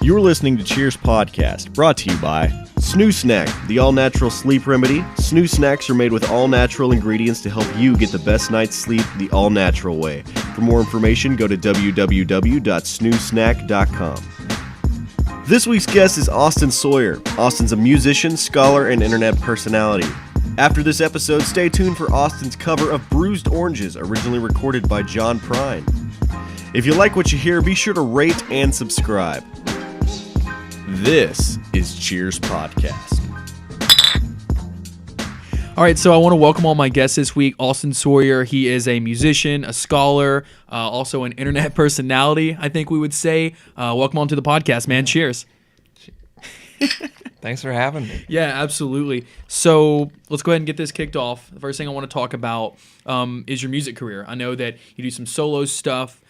You're listening to Cheers Podcast, brought to you by Snoo Snack, the all-natural sleep remedy. Snoo Snacks are made with all-natural ingredients to help you get the best night's sleep the all-natural way. For more information, go to www.snoosnack.com. This week's guest is Austin Sawyer. Austin's a musician, scholar, and internet personality. After this episode, stay tuned for Austin's cover of Bruised Oranges, originally recorded by John Prine. If you like what you hear, be sure to rate and subscribe. This is Cheers Podcast. All right, so I want to welcome all my guests this week. Austin Sawyer, he is a musician, a scholar, also an internet personality, I think we would say. Welcome on to the podcast, man. Cheers. Thanks for having me. Yeah, absolutely. So let's go ahead and get this kicked off. The first thing I want to talk about is your music career. I know that you do some solo stuff.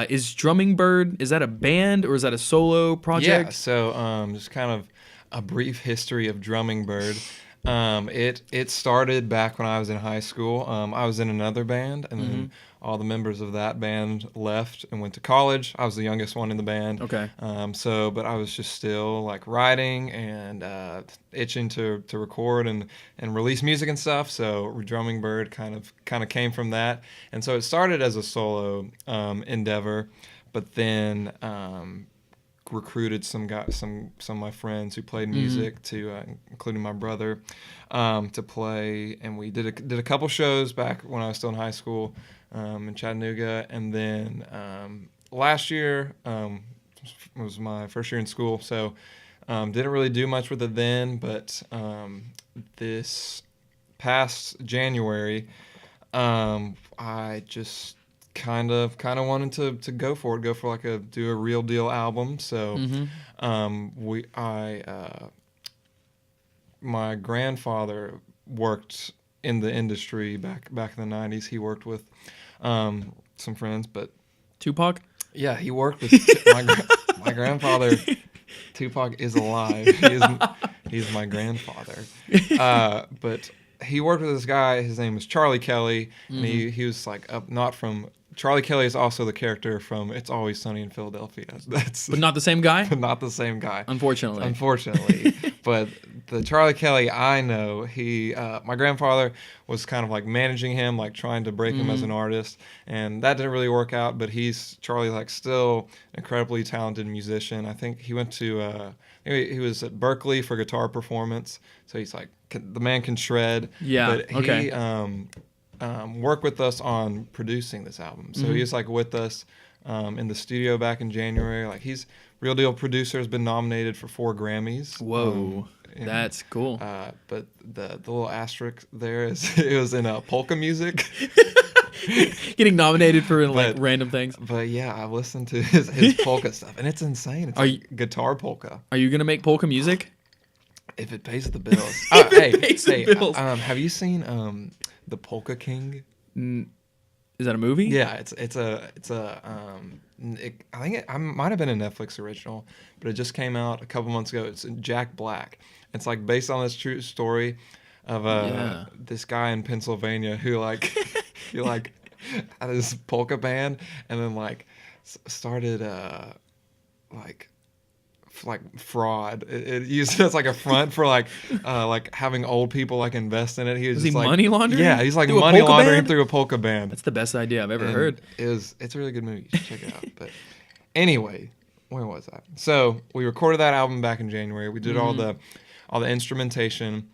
Is Drumming Bird, is that a band or is that a solo project? Yeah, so just kind of a brief history of Drumming Bird. It started back when I was in high school. I was in another band, and then all the members of that band left and went to college. I was the youngest one in the band. Okay. But I was just still like writing and itching to record and release music and stuff. So Drumming Bird kind of came from that. And so it started as a solo endeavor, but then recruited some of my friends who played music to including my brother to play, and we did a couple shows back when I was still in high school in Chattanooga, and then last year was my first year in school, so didn't really do much with it then, but this past January I just kind of wanted to go for it, do a real deal album. So my grandfather worked in the industry back in the 90s. He worked with some friends, but Tupac? Yeah, he worked with my grandfather. Tupac is alive. He's my grandfather. But he worked with this guy. His name was Charlie Kelly, and he was like Charlie Kelly is also the character from It's Always Sunny in Philadelphia. But not the same guy? Not the same guy. Unfortunately. But the Charlie Kelly I know, my grandfather was kind of like managing him, like trying to break him as an artist, and that didn't really work out, but Charlie like still incredibly talented musician. I think he went to he was at Berkeley for guitar performance, so he's like, the man can shred. Yeah, but he worked with us on producing this album. So he was like with us in the studio back in January. Like, he's real deal producer, has been nominated for 4 Grammys. Whoa, that's cool. But the little asterisk there is it was in polka music. Getting nominated for random things. But yeah, I listened to his polka stuff, and it's insane. It's guitar polka. Are you gonna make polka music? If it pays the bills. Bills. Have you seen The Polka King? Is that a movie? Yeah, I think it might have been a Netflix original, but it just came out a couple months ago. It's Jack Black. It's like based on this true story of this guy in Pennsylvania who he had this polka band, and then started fraud. It used it as like a front for having old people invest in it. Was he money laundering? Yeah, he's money laundering through a polka band. That's the best idea I've ever heard. It's a really good movie. You should check it out. But anyway, where was I? So we recorded that album back in January. We did all the instrumentation.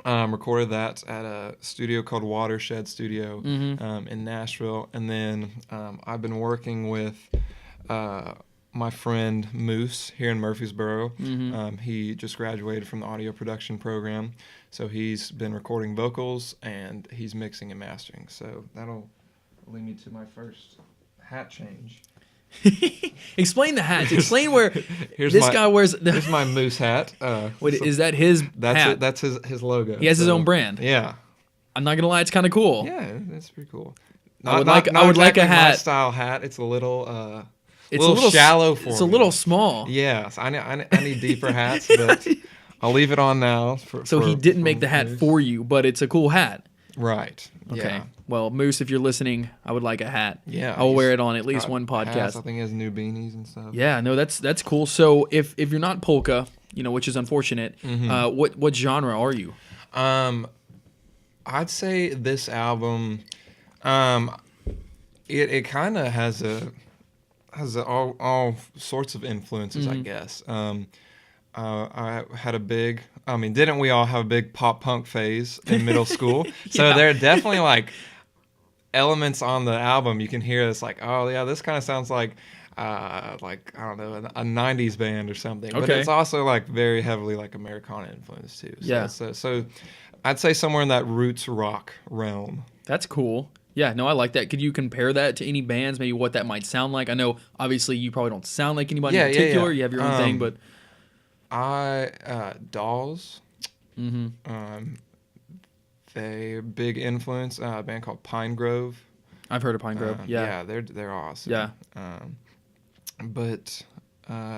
Recorded that at a studio called Watershed Studio in Nashville, and then I've been working with my friend Moose here in Murfreesboro. He just graduated from the audio production program, so he's been recording vocals and he's mixing and mastering. So that'll lead me to my first hat change. Explain the hats. Explain where guy wears. Here's my Moose hat. Wait, is that his hat? That's his logo. He has his own brand. Yeah. I'm not gonna lie, it's kind of cool. Yeah, that's pretty cool. I would like a hat. My style hat. It's a little. It's a little shallow for me. It's a little small. Yes, I need deeper hats, but I'll leave it on now. So he didn't make the hat for you, but it's a cool hat. Right. Okay. Yeah. Well, Moose, if you're listening, I would like a hat. Yeah. I will wear it on at least one Hats, podcast. I think he has new beanies and stuff. Yeah, no, that's cool. So if you're not polka, which is unfortunate, what genre are you? I'd say this album, it kind of has all sorts of influences, I guess. I had didn't we all have a big pop punk phase in middle school? So Yeah. there are definitely like elements on the album you can hear that's like, oh yeah, this kind of sounds like I don't know, a 90s band or something. But Okay. it's also like very heavily like Americana influence too. So, Yeah. So I'd say somewhere in that roots rock realm. That's cool. Yeah, no, I like that. Could you compare that to any bands, maybe what that might sound like? I know, obviously, you probably don't sound like anybody in particular. You have your own thing, but... Dolls. They big influence. A band called Pine Grove. I've heard of Pine Grove, yeah. Yeah, they're awesome. Yeah.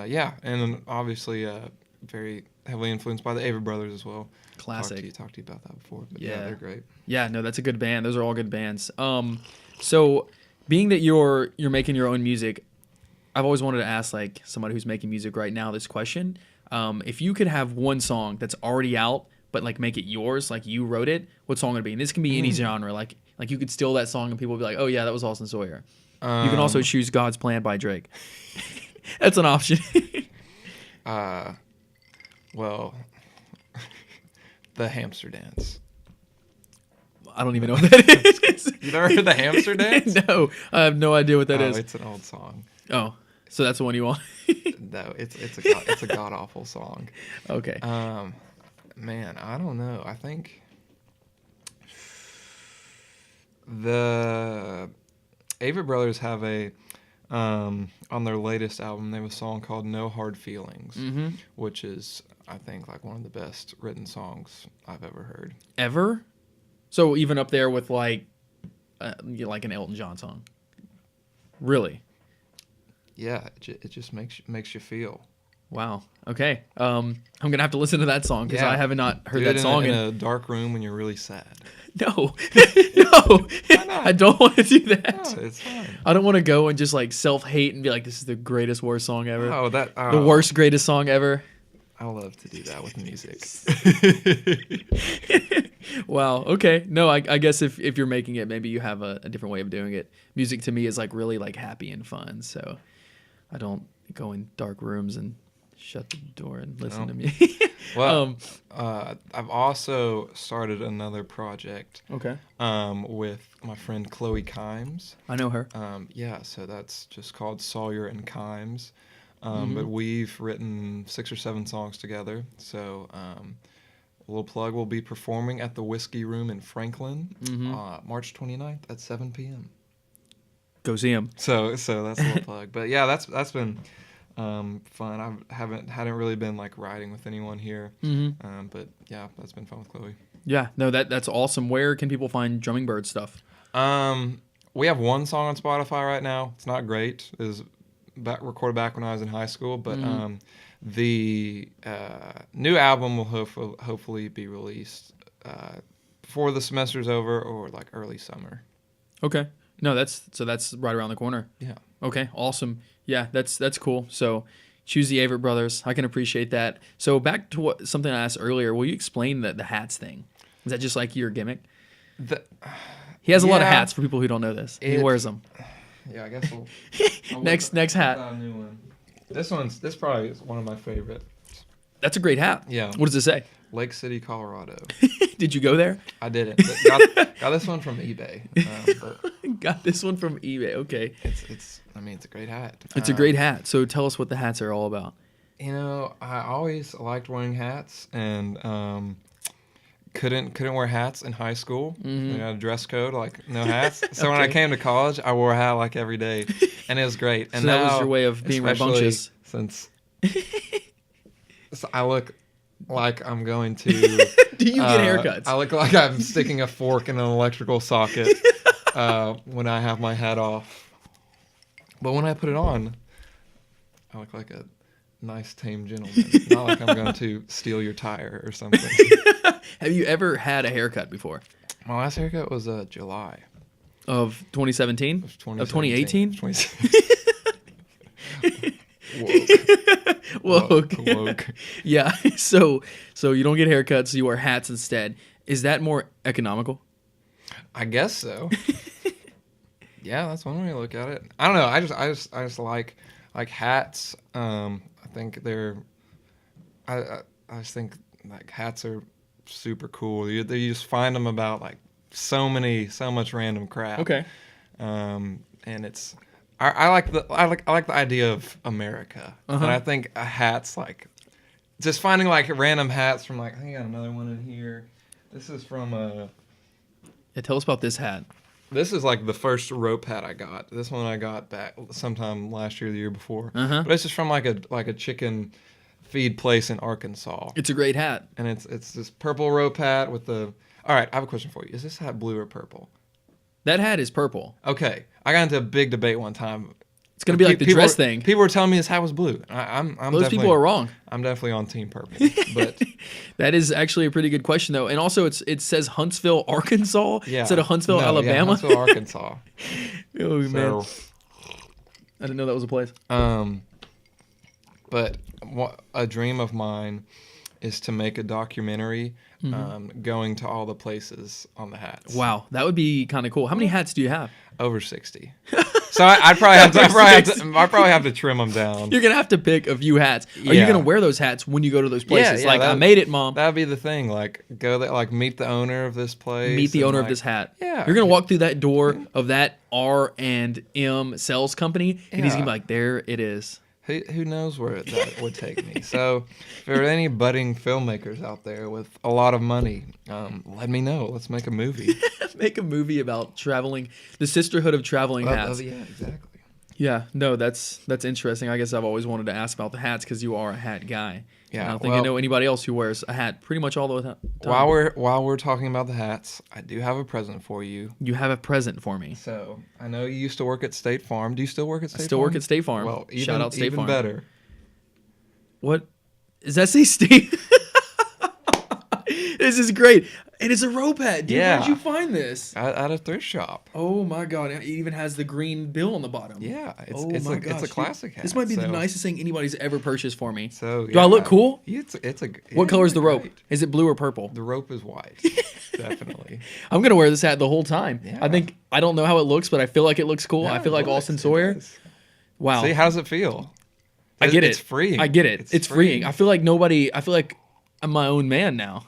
Yeah, and then obviously very heavily influenced by the Avett Brothers as well. Classic. Talked to you about that before, but Yeah. they're great. Yeah, no, that's a good band. Those are all good bands. So being that you're making your own music, I've always wanted to ask like somebody who's making music right now this question. If you could have one song that's already out, but like make it yours, like you wrote it, what song would it be? And this can be any genre. Like you could steal that song and people would be like, oh yeah, that was Austin Sawyer. You can also choose God's Plan by Drake. That's an option. Well, the Hamster Dance. I don't even know what that is. You never heard the Hamster Dance? No, I have no idea what that is. It's an old song. Oh, so that's the one you want? No, it's a god awful song. Okay. Man, I don't know. I think the Avett Brothers have on their latest album, they have a song called "No Hard Feelings," which is, I think, like one of the best written songs I've ever heard. Ever? So even up there with like an Elton John song. Really? Yeah, it just makes you feel. Wow. Okay. I'm gonna have to listen to that song because Yeah. I have not heard Do that it song. in a dark room when you're really sad. No, no, I don't want to do that. No, it's fine. I don't want to go and just like self-hate and be like, this is the greatest worst song ever. Oh, The worst greatest song ever. I love to do that with music. Wow. Okay. No, I guess if you're making it, maybe you have a different way of doing it. Music to me is like really like happy and fun. So I don't go in dark rooms and shut the door and listen to me. Well, I've also started another project. Okay. With my friend Chloe Kimes. I know her. Yeah, so that's just called Sawyer and Kimes. But we've written 6 or 7 songs together. So a little plug, we'll be performing at the Whiskey Room in Franklin March 29th at 7 p.m. Go see him. So that's a little plug. But yeah, that's been fun. I hadn't really been like riding with anyone here. But yeah, that's been fun with Chloe. Yeah. No, that's awesome. Where can people find Drumming Bird stuff? We have one song on Spotify right now. It's not great. It was recorded back when I was in high school, but the new album will hopefully be released before the semester's over or like early summer. Okay. No, that's right around the corner. Yeah. Okay. Awesome. Yeah, that's cool. So choose the Avett Brothers. I can appreciate that. So back to something I asked earlier. Will you explain the hats thing? Is that just like your gimmick? He has a lot of hats for people who don't know this. He wears them. Yeah, I guess we'll Next hat. A new one. This probably is one of my favorite. That's a great hat. Yeah. What does it say? Lake City, Colorado. Did you go there? I didn't. Got this one from eBay. But Got this one from eBay. Okay. it's a great hat. It's a great hat. So tell us what the hats are all about. I always liked wearing hats and couldn't wear hats in high school. We had a dress code, like no hats. So when I came to college, I wore a hat like every day, and it was great. And So that was now, your way of being rambunctious. Since I look like I'm going to. Do you get haircuts? I look like I'm sticking a fork in an electrical socket when I have my hat off. But when I put it on, I look like a nice, tame gentleman. Not like I'm going to steal your tire or something. Have you ever had a haircut before? My last haircut was July Of 2017? of Of 2018? 2018. Woke. Woke. Yeah. So you don't get haircuts, you wear hats instead. Is that more economical? I guess so. Yeah, that's one way to look at it. I don't know. I just like hats. I think they're. I just think like hats are super cool. You just find them about like so much random crap. Okay. And it's. I like the idea of America, and I think a hat's like just finding like random hats from like I think I got another one in here. This is from Yeah, tell us about this hat. This is like the first rope hat I got. This one I got back sometime last year, or the year before. But it's just from like a chicken feed place in Arkansas. It's a great hat. And it's this purple rope hat with the. All right, I have a question for you. Is this hat blue or purple? That hat is purple. Okay, I got into a big debate one time. It's gonna be like the dress thing. People were telling me this hat was blue. I'm Those people are wrong. I'm definitely on team purple. But That is actually a pretty good question though, and also it says Huntsville, Arkansas yeah, instead of Huntsville, No, Alabama. Yeah, Huntsville, Arkansas. Oh man, So, I didn't know that was a place. But a dream of mine is to make a documentary going to all the places on the hats. Wow, that would be kind of cool. How many hats do you have? Over 60. So I'd probably have to trim them down. You're gonna have to pick a few hats. Are you Yeah. gonna wear those hats when you go to those places? Yeah, like I that- made it, Mom. That'd be the thing. Like go there, like meet the owner of this place. Meet the and, owner of like, this hat. Yeah. You're gonna walk through that door of that R&M sales company, and he's gonna be Yeah. like, "There it is." Who knows where that would take me? So, if there are any budding filmmakers out there with a lot of money, let me know. Let's make a movie. Make a movie about traveling, the sisterhood of traveling hats. Yeah, exactly. Yeah, no, that's interesting. I guess I've always wanted to ask about the hats because you are a hat guy. Yeah, I don't think I know anybody else who wears a hat pretty much all the time. While we're talking about the hats, I do have a present for you. You have a present for me. So I know you used to work at State Farm. Do you still work at State Farm? Still work at State Farm. Well, Shout out State Farm. better. What? Does that say State? This is great. And it's a rope hat. Dude, Yeah. where'd you find this? At a thrift shop. Oh my god. It even has the green bill on the bottom. Yeah, it's Oh it's my a gosh, dude. classic hat. This might be the so- nicest thing anybody's ever purchased for me. So Do I look cool? It's a. What yeah, color is the you look rope? great. Is it blue or purple? The rope is white. Definitely. I'm gonna wear this hat the whole time. Yeah. I don't know how it looks, but I feel like it looks cool. Yeah, I feel it like does, Austin it Sawyer. does. Wow. See, how does it feel? I get it. It's freeing. I get it. It's freeing. I feel like I'm my own man now.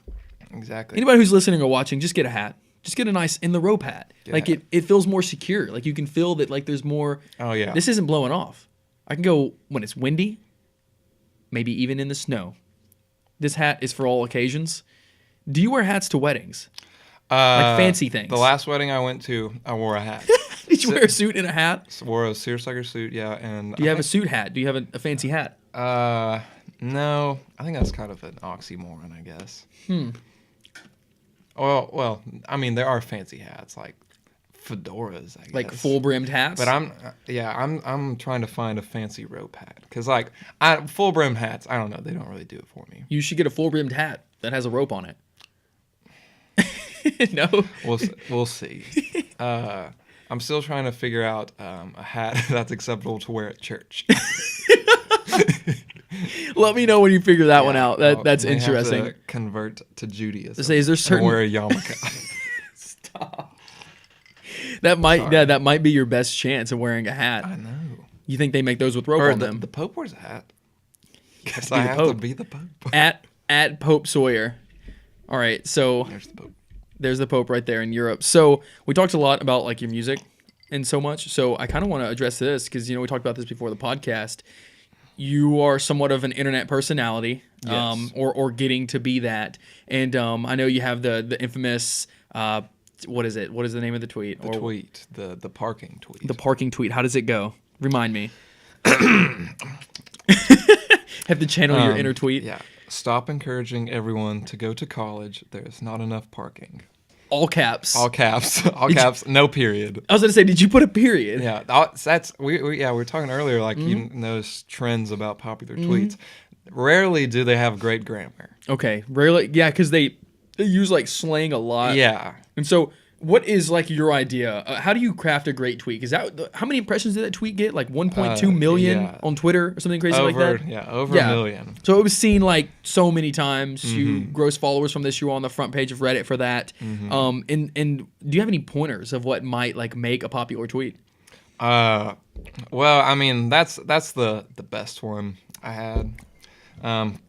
Exactly. Anybody who's listening or watching, just get a hat. Just get a nice in the rope hat. Like Yeah. it feels more secure. Like you can feel that like there's more. Oh yeah. This isn't blowing off. I can go when it's windy, maybe even in the snow. This hat is for all occasions. Do you wear hats to weddings? Like fancy things? The last wedding I went to, I wore a hat. Did you wear a suit and a hat? Wore a seersucker suit, yeah. And Do you have a suit hat? Do you have a fancy hat? No, I think that's kind of an oxymoron, I guess. Well, I mean, there are fancy hats like fedoras, I guess. Like full brimmed hats? But I'm trying to find a fancy rope hat because like full brim hats, I don't know, they don't really do it for me. You should get a full brimmed hat that has a rope on it. No. We'll see. I'm still trying to figure out a hat that's acceptable to wear at church. Let me know when you figure that one out. That's May have to interesting. convert to Judaism. Say, is there certain- and wear a yarmulke? Stop. That might be your best chance of wearing a hat. I know. You think they make those with rope Or on them? the Pope wears a hat. Guess be I the have Pope. to be the Pope. At Pope Sawyer. All right, so There's the Pope. there's the Pope right there in Europe. So we talked a lot about like your music and so much. So I kind of want to address this because we talked about this before the podcast. You are somewhat of an internet personality, Yes. or getting to be that. And I know you have the infamous. What is it? What is the name of the tweet? The tweet. The parking tweet. The parking tweet. How does it go? Remind me. Have to channel your inner tweet. Yeah. Stop encouraging everyone to go to college. There's not enough parking. All caps. All caps. All caps. No period. I was going to say, did you put a period? Yeah, that's we were talking earlier. Like you notice trends about popular tweets. Rarely do they have great grammar. Okay. Rarely. Yeah, because they they use like slang a lot. Yeah. And so, what is like your idea? How do you craft a great tweet? Is that how many impressions did that tweet get? Like 1.2 million on Twitter or something crazy like that? Yeah, over a million. So it was seen like so many times. You gross followers from this. You were on the front page of Reddit for that. And do you have any pointers of what might like make a popular tweet? Well, I mean, that's the best one I had.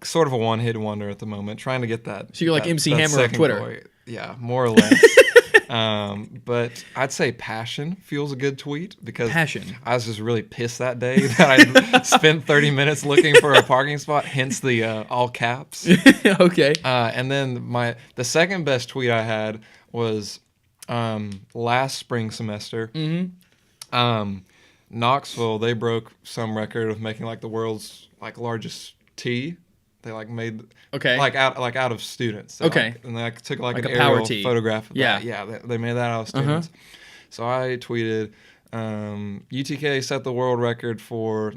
Sort of a one-hit wonder at the moment, trying to get that. So you're like that, MC that Hammer of Twitter. Point. Yeah, more or less. But I'd say passion fuels a good tweet because I was just really pissed that day that I spent 30 minutes looking for a parking spot, hence the all caps. Okay. And then the second best tweet I had was last spring semester. Knoxville, they broke some record of making like the world's like largest tea. They like made like out of students. So, and they took like an aerial photograph of that. Yeah, they made that out of students. So I tweeted, UTK set the world record for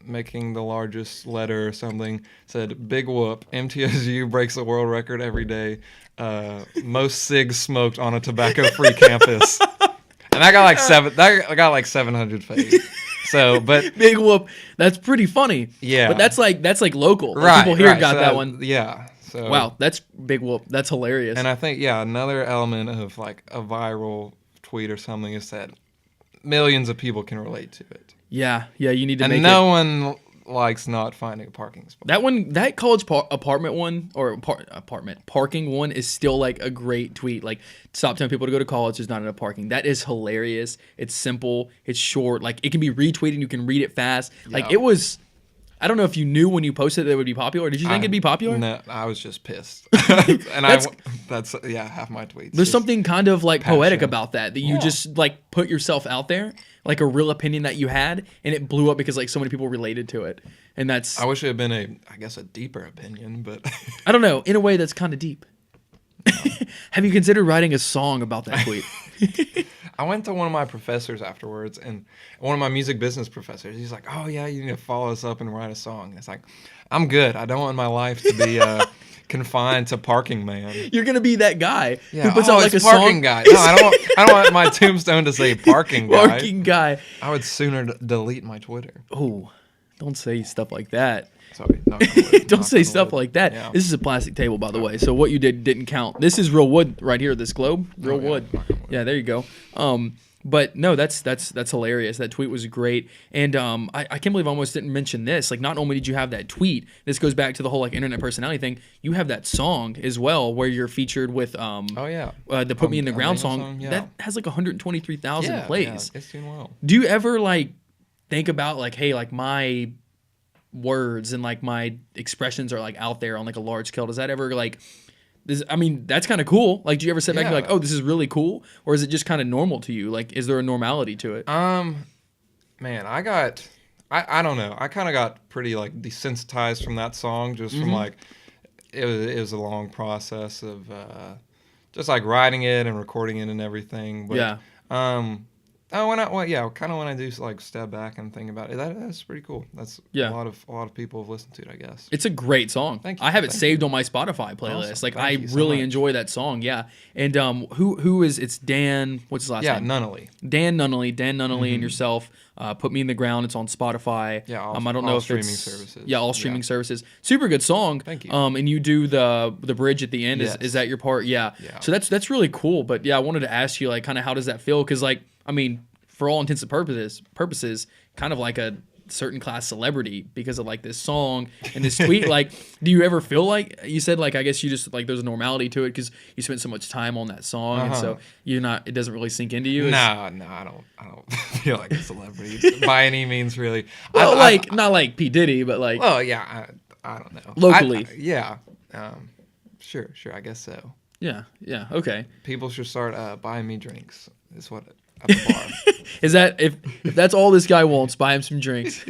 making the largest letter or something. Said, big whoop, MTSU breaks the world record every day. Most cigs smoked on a tobacco-free campus. And that got like 700 faves. So, but big whoop. That's pretty funny. Yeah. But that's like local. Like, right. People here got so that one. Yeah. So wow, that's big whoop. That's hilarious. And I think another element of like a viral tweet or something is that millions of people can relate to it. Yeah. You need to make it. And no one likes not finding a parking spot. That college apartment one or parking one is still like a great tweet. Like, stop telling people to go to college. There's not enough parking. That is hilarious. It's simple. It's short. Like, it can be retweeted. You can read it fast. Like, it was. I don't know if you knew when you posted that it would be popular. Did you think it'd be popular? No, I was just pissed. And that's half my tweets. There's something kind of like poetic about that you just like put yourself out there, like a real opinion that you had, and it blew up because like so many people related to it. And that's. I wish it had been a deeper opinion, but I don't know. In a way, that's kind of deep. Have you considered writing a song about that tweet? I went to one of my professors afterwards, and one of my music business professors, he's like, oh, yeah, you need to follow us up and write a song. And it's like, I'm good. I don't want my life to be confined to parking man. You're going to be that guy who puts out like a parking song. Guy. No, I don't want my tombstone to say parking guy. Parking guy. I would sooner delete my Twitter. Oh, don't say stuff like that. Sorry. Don't say stuff like that. Yeah. This is a plastic table, by the way. So what you did didn't count. This is real wood right here. This globe, real wood. Yeah, there you go. But no, that's hilarious. That tweet was great, and I can't believe I almost didn't mention this. Like, not only did you have that tweet, this goes back to the whole like internet personality thing. You have that song as well, where you're featured with the "Put Me in the Ground" song. That has like 123,000 plays. Yeah, it's doing well. Do you ever like think about like, hey, like my words and like my expressions are like out there on like a large scale? Does that ever like I mean, that's kind of cool. Like, do you ever sit back and be like, oh, this is really cool? Or is it just kind of normal to you? Like, is there a normality to it? Man, I don't know. I kind of got pretty like desensitized from that song just from like, it was a long process of just like writing it and recording it and everything. But, when I do like step back and think about it, that's pretty cool. That's a lot of people have listened to it, I guess. It's a great song. Thank you. I have it saved on my Spotify playlist. Awesome. Like, I really enjoy that song. Yeah. And who is it's Dan? What's his last name? Nunnally. Dan Nunnally and yourself. Put Me in the Ground. It's on Spotify. Yeah. I don't know if streaming it's services. Yeah, all streaming services. Super good song. Thank you. And you do the bridge at the end. Yes. Is that your part? Yeah. So that's really cool. But yeah, I wanted to ask you like kind of how does that feel? Because like I mean, for all intents and purposes, kind of like a certain class celebrity because of like this song and this tweet. Like, do you ever feel like you said like I guess you just like there's a normality to it because you spent so much time on that song and so it doesn't really sink into you? No, I don't feel like a celebrity by any means really. Well, not like P. Diddy, but like. Well, yeah, I don't know. Locally. Sure, I guess so. Yeah, okay. People should start buying me drinks. Is what. At the bar. Is that if that's all this guy wants, buy him some drinks.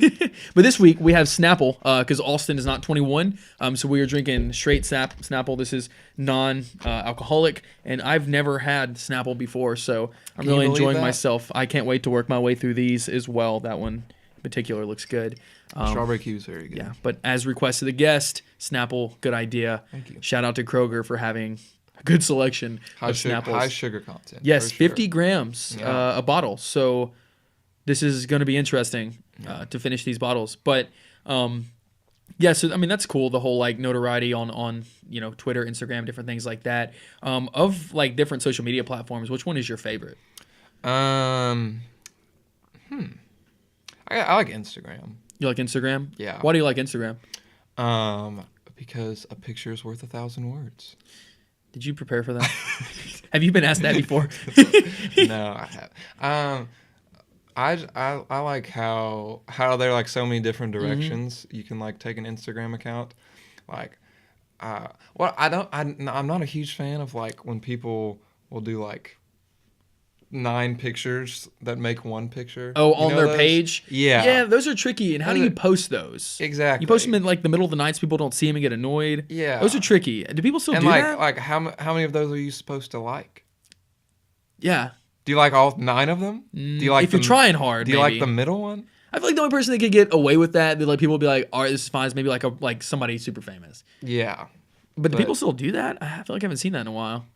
But this week we have Snapple because Austin is not 21, so we are drinking straight Snapple. This is non-alcoholic, and I've never had Snapple before, so I'm really enjoying myself. I can't wait to work my way through these as well. That one particular looks good. Strawberry kiwi is very good. Yeah, but as requested the guest, Snapple, good idea. Thank you. Shout out to Kroger for having a good selection of Snapples. High sugar content. Yes, for sure. 50 grams a bottle. So this is going to be interesting to finish these bottles. But yeah, so I mean that's cool. The whole like notoriety on Twitter, Instagram, different things like that. Of like different social media platforms, which one is your favorite? I like Instagram. You like Instagram? Yeah. Why do you like Instagram? Because a picture is worth 1,000 words. Did you prepare for that? Have you been asked that before? No, I have. I like how there are like so many different directions you can like take an Instagram account. Like, I'm not a huge fan of like when people will do like 9 pictures that make one picture. Oh, on their page? Yeah. Yeah, those are tricky. And how do you post those? Exactly. You post them in like the middle of the night so people don't see them and get annoyed. Yeah. Those are tricky. Do people still do like, that? And like how many of those are you supposed to like? Yeah. Do you like all 9 of them? Do you like if you're trying hard, Do you like the middle one? I feel like the only person that could get away with that, like people would be like, all right, this is fine. It's maybe like somebody super famous. Yeah. But do people still do that? I feel like I haven't seen that in a while.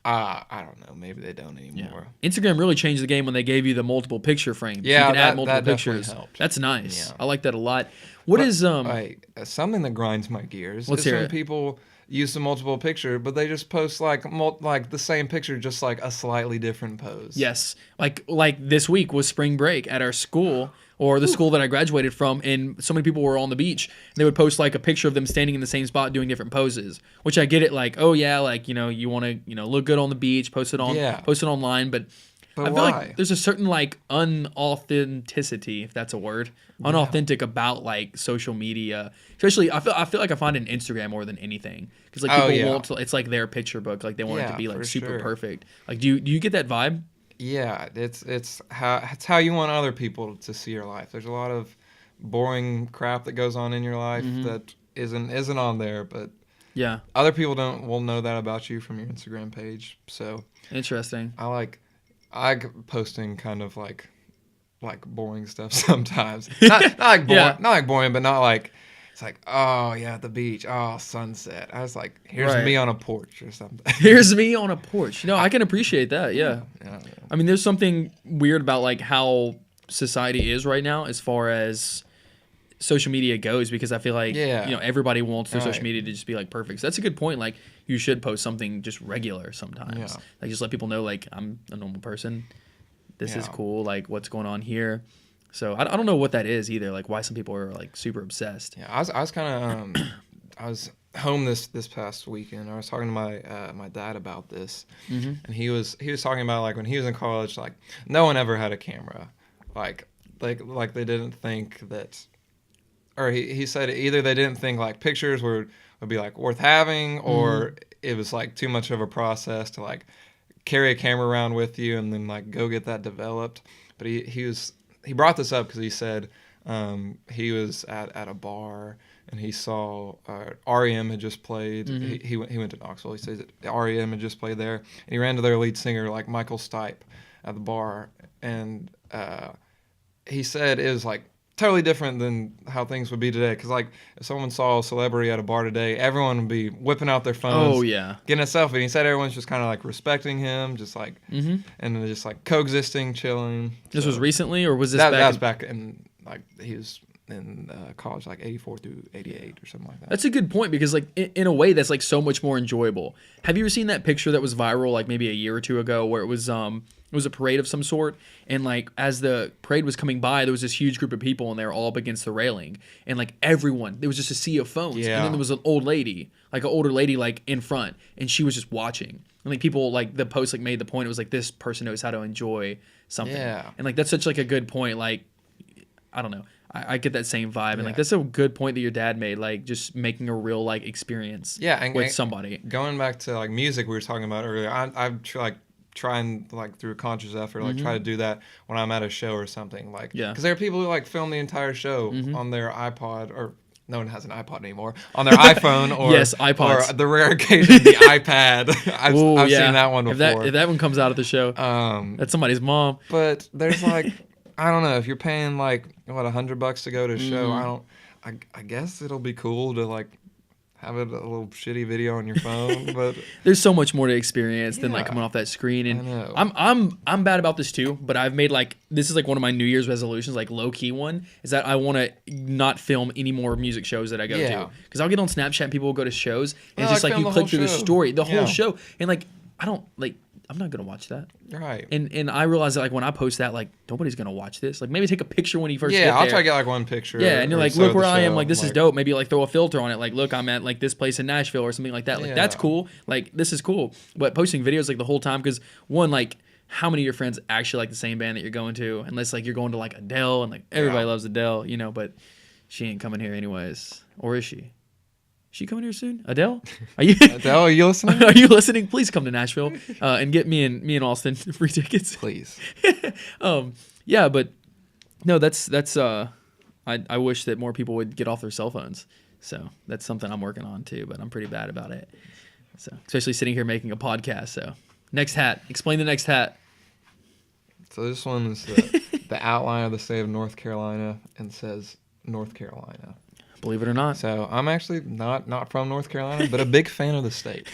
I don't know. Maybe they don't anymore. Yeah. Instagram really changed the game when they gave you the multiple picture frames. Yeah, you can add multiple that pictures. Helped. That's nice. Yeah. I like that a lot. What is something that grinds my gears? Let's is hear when it. people use the multiple picture, but they just post like the same picture, just like a slightly different pose. Yes, like this week was spring break at our school. Or the school that I graduated from, and so many people were on the beach. They would post like a picture of them standing in the same spot doing different poses, which I get it. Like, oh yeah, like you want to look good on the beach, post it online, but I feel why? like there's a certain like unauthenticity, if that's a word, unauthentic about like social media. Especially, I feel like I find it in Instagram more than anything because like people want to. It's like their picture book, like they want it to be like super perfect. Like, do you get that vibe? Yeah, it's how you want other people to see your life. There's a lot of boring crap that goes on in your life that isn't on there, but yeah, other people will know that about you from your Instagram page. So interesting. I like posting kind of like boring stuff sometimes. Not like boring, not like boring, but not like. It's like, oh, yeah, at the beach. Oh, sunset. I was like, here's me on a porch or something. Here's me on a porch. I can appreciate that, yeah. I mean, there's something weird about, like, how society is right now as far as social media goes because I feel like, everybody wants their social media to just be, like, perfect. So that's a good point. Like, you should post something just regular sometimes. Yeah. Like, just let people know, like, I'm a normal person. This is cool. Like, what's going on here? So I don't know what that is either. Like why some people are like super obsessed. Yeah, I was kind of I was home this past weekend. I was talking to my dad about this, and he was talking about like when he was in college, like no one ever had a camera, like they didn't think that, or he said either they didn't think like pictures would be like worth having, or it was like too much of a process to like carry a camera around with you and then like go get that developed. But he brought this up because he said he was at a bar and he saw REM had just played. He went to Knoxville. He says that REM had just played there, and he ran to their lead singer like Michael Stipe at the bar, and he said it was like totally different than how things would be today. Because like if someone saw a celebrity at a bar today, everyone would be whipping out their phones, getting a selfie. And he said everyone's just kind of like respecting him, just like and then just like coexisting, chilling. This was recently, or was this that was back in like he was in college, like 84 through 88 or something like that. That's a good point because like in a way that's like so much more enjoyable. Have you ever seen that picture that was viral like maybe a year or two ago where it was a parade of some sort, and like as the parade was coming by, there was this huge group of people, and they were all up against the railing, and like everyone, there was just a sea of phones, and then there was an older lady like in front, and she was just watching, and like people like the post like made the point, it was like this person knows how to enjoy something, and like that's such like a good point. Like I don't know, I get that same vibe, and like that's a good point that your dad made, like just making a real like experience with somebody. Going back to like music we were talking about earlier, I've try and like through a conscious effort like try to do that when I'm at a show or something, like because there are people who like film the entire show on their iPod, or no one has an iPod anymore, on their iPhone, or iPods, or the rare occasion the iPad. I've seen that one before. If that one comes out at the show, that's somebody's mom. But there's like I don't know if you're paying like what $100 to go to a show. I guess it'll be cool to like have a little shitty video on your phone, but There's so much more to experience than like Yeah. coming off that screen. And I know. I'm bad about this too, but I've made like this is like one of my New Year's resolutions, like low key one, is that I want to not film any more music shows that I go Yeah. to, because I'll get on Snapchat and people will go to shows and Yeah, it's just like like you film the click whole through the show. story, the whole Yeah. show, and like I don't like. I'm not gonna watch that. right. And I realize that like when I post that, like nobody's gonna watch this. Like maybe take a picture when you first get Yeah, there. I'll try to get like one picture. Yeah, and you're or like, so look of where the I am. show. Like, this is dope. Maybe like throw a filter on it. Like, look, I'm at like this place in Nashville or something like that. Like, that's Yeah. cool. Like, this is cool. But posting videos like the whole time, because one, like, how many of your friends actually like the same band that you're going to? Unless like you're going to like Adele and like everybody Yeah. loves Adele, you know. But she ain't coming here anyways, or is she? She coming here soon? Adele? Are you? Adele, are you listening? Are you listening? Please come to Nashville and get me and Austin free tickets. Please. Yeah, but no, that's I wish that more people would get off their cell phones. So that's something I'm working on too, but I'm pretty bad about it. So especially sitting here making a podcast. So next hat. Explain the next hat. So this one is the outline of the state of North Carolina and says North Carolina. Believe it or not. So I'm actually not from North Carolina, but a big fan of the state.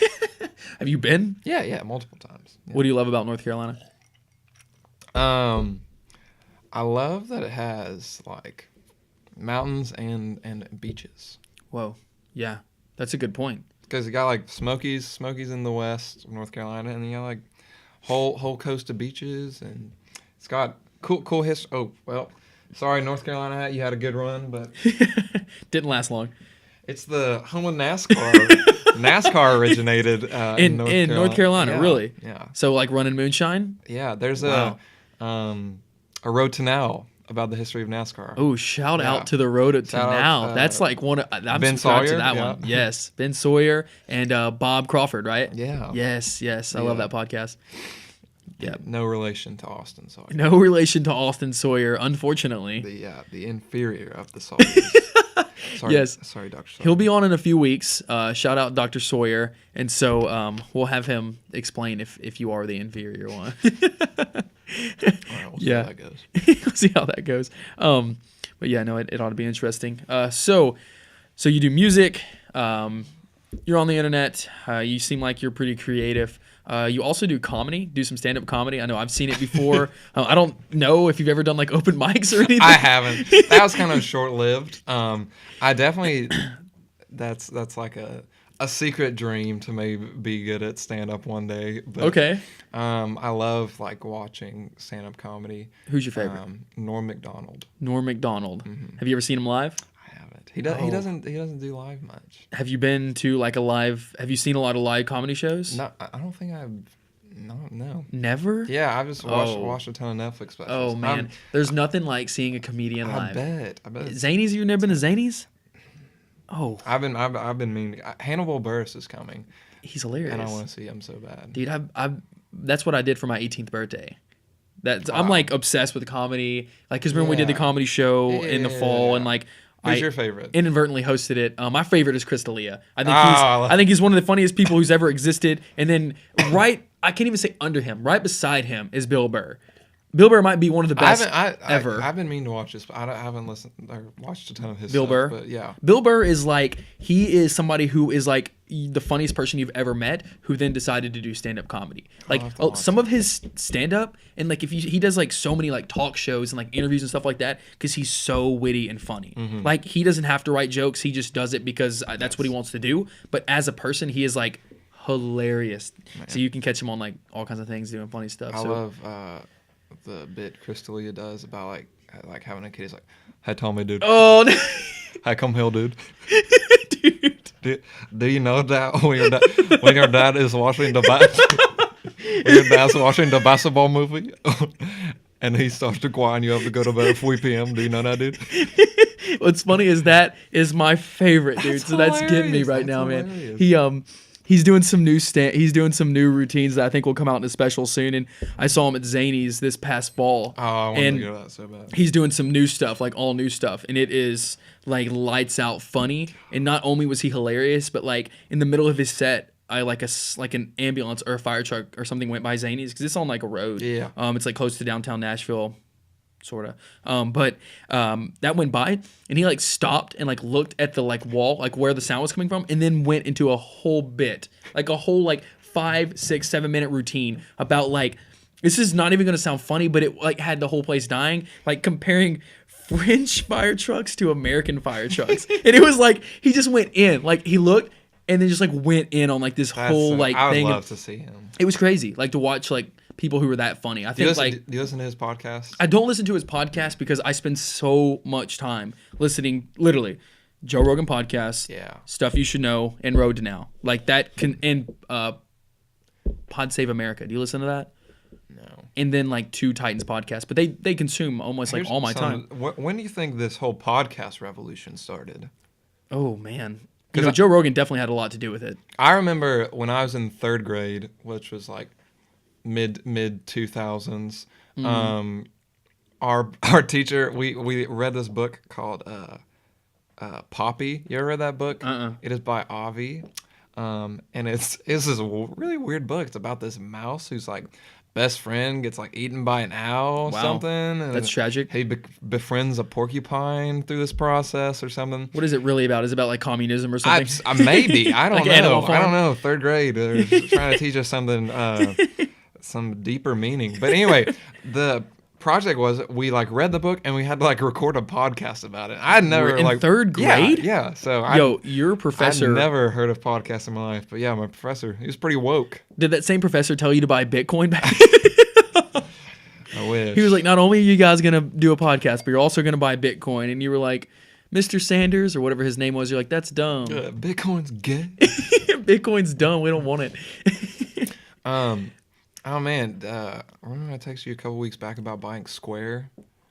Have you been? Yeah, multiple times. Yeah. What do you love about North Carolina? I love that it has like mountains and beaches. Whoa. Yeah. That's a good point. Because you got like Smokies in the west of North Carolina, and then you got like whole coast of beaches, and it's got cool history. Oh well, sorry North Carolina, you had a good run, but Didn't last long. it's the home of NASCAR. NASCAR originated In North Carolina, Yeah, really? Yeah, So like running moonshine? yeah. There's Wow. a road to now about the history of NASCAR. Oh, shout Yeah. out to the road to Shout out, now. That's like one of I'm Ben subscribed to Sawyer, that yeah. one. Yes, Ben Sawyer and Bob Crawford, right? Yeah. Yes. I love Yeah. that podcast. Yeah. No relation to Austin Sawyer. No relation to Austin Sawyer, unfortunately. The inferior of the Sawyers. Sorry, Yes. Sorry, Dr. Sawyer. He'll be on in a few weeks. Shout out Dr. Sawyer. And so we'll have him explain if you are the inferior one. All right, we'll see Yeah. how that goes. We'll see how that goes. But yeah, no, it ought to be interesting. So you do music. You're on the internet. You seem like you're pretty creative. You also do comedy, do some stand-up comedy. I know I've seen it before. I don't know if you've ever done like open mics or anything. I haven't. That was kind of short-lived. I definitely. That's like a secret dream to maybe be good at stand-up one day. But, Okay. I love like watching stand-up comedy. Who's your favorite? Norm Macdonald. Norm Macdonald. Mm-hmm. Have you ever seen him live? I haven't. He doesn't do live much. Have you been to like a live? Have you seen a lot of live comedy shows? No, I don't think I've. No. Never. Yeah, I've just Oh. watched a ton of Netflix specials. Oh man, there's nothing like seeing a comedian I live. bet. Zanies, you've never been to Zanies? Oh, I've been meaning. Hannibal Buress is coming, he's hilarious. and I want to see him so bad. Dude, I that's what I did for my 18th birthday. I'm Wow. like obsessed with comedy. Like, cause remember we did the Yeah. comedy show in the fall, Yeah. and like Who's I your favorite? inadvertently hosted it. My favorite is Crystalia. Oh. I think he's one of the funniest people who's ever existed. And then I can't even say under him. Right beside him is Bill Burr. Bill Burr might be one of the best ever. I've been meaning to watch this, but I haven't listened or watched a ton of his Bill stuff, Burr. But yeah, Bill Burr is like, he is somebody who is like the funniest person you've ever met, who then decided to do stand-up comedy. Like have to watch some of his stand-up, and like he does like so many like talk shows and like interviews and stuff like that, because he's so witty and funny. Mm-hmm. Like he doesn't have to write jokes, he just does it because that's what he wants to do. But as a person, he is like hilarious. So you can catch him on like all kinds of things doing funny stuff. I So love the bit Crystalia does about like having a kid. He's like, "Hey Tommy, dude. oh no. Hey, come here, dude. Dude. Do you know that when your dad is watching the when your dad's watching the basketball movie, and he starts to cry and you have to go to bed at 4 p.m. Do you know that, dude? What's funny is that is my favorite, dude. That's So that's getting me hilarious. right That's now, man. hilarious. He's doing some new routines that I think will come out in a special soon. And I saw him at Zanies this past fall. Oh, I wanted and to go to that so bad. he's doing some new stuff, like all new stuff, and it is like lights out funny. And not only was he hilarious, but like in the middle of his set, I like an ambulance or a fire truck or something went by Zanies, because it's on like a road. Yeah. It's like close to downtown Nashville. sort of. But that went by, and he like stopped and like looked at the like wall, like where the sound was coming from, and then went into a whole bit, like a whole like 5, 6, 7 minute routine about like, this is not even going to sound funny, but it like had the whole place dying, like comparing French fire trucks to American fire trucks. And it was like, he just went in, like he looked and then just like went in on like this whole like I would thing. love to see him. It was crazy, like to watch like people who were that funny. I think Do you listen to his podcast? I don't listen to his podcast because I spend so much time listening, literally, Joe Rogan podcast, Stuff You Should Know, and Road to Now. Like that can, and Pod Save America. Do you listen to that? No. And then like 2 Titans podcasts, but they consume almost like all my time. When do you think this whole podcast revolution started? Oh man, Joe Rogan definitely had a lot to do with it. I remember when I was in 3rd grade, which was like mid 2000s. Our teacher, we read this book called Poppy. You ever read that book? It is by Avi, and it's this really weird book. It's about this mouse who's like best friend gets like eaten by an owl, something. And that's tragic. He befriends a porcupine through this process or something. What is it really about? Is it about like communism or something? Maybe. I don't Like know. Animal Farm? I don't know. 3rd grade. They're trying to teach us something, some deeper meaning. But anyway, the project was we like read the book and we had to like record a podcast about it. I'd never in 3rd grade. Yeah. So your professor. I'd never heard of podcasts in my life, but yeah, my professor, he was pretty woke. Did that same professor tell you to buy Bitcoin back? I wish. He was like, not only are you guys gonna do a podcast, but you're also gonna buy Bitcoin. And you were like, Mr. Sanders or whatever his name was. You're like, that's dumb. Bitcoin's gay. Bitcoin's dumb. We don't want it. Oh man, remember I texted you a couple weeks back about buying Square?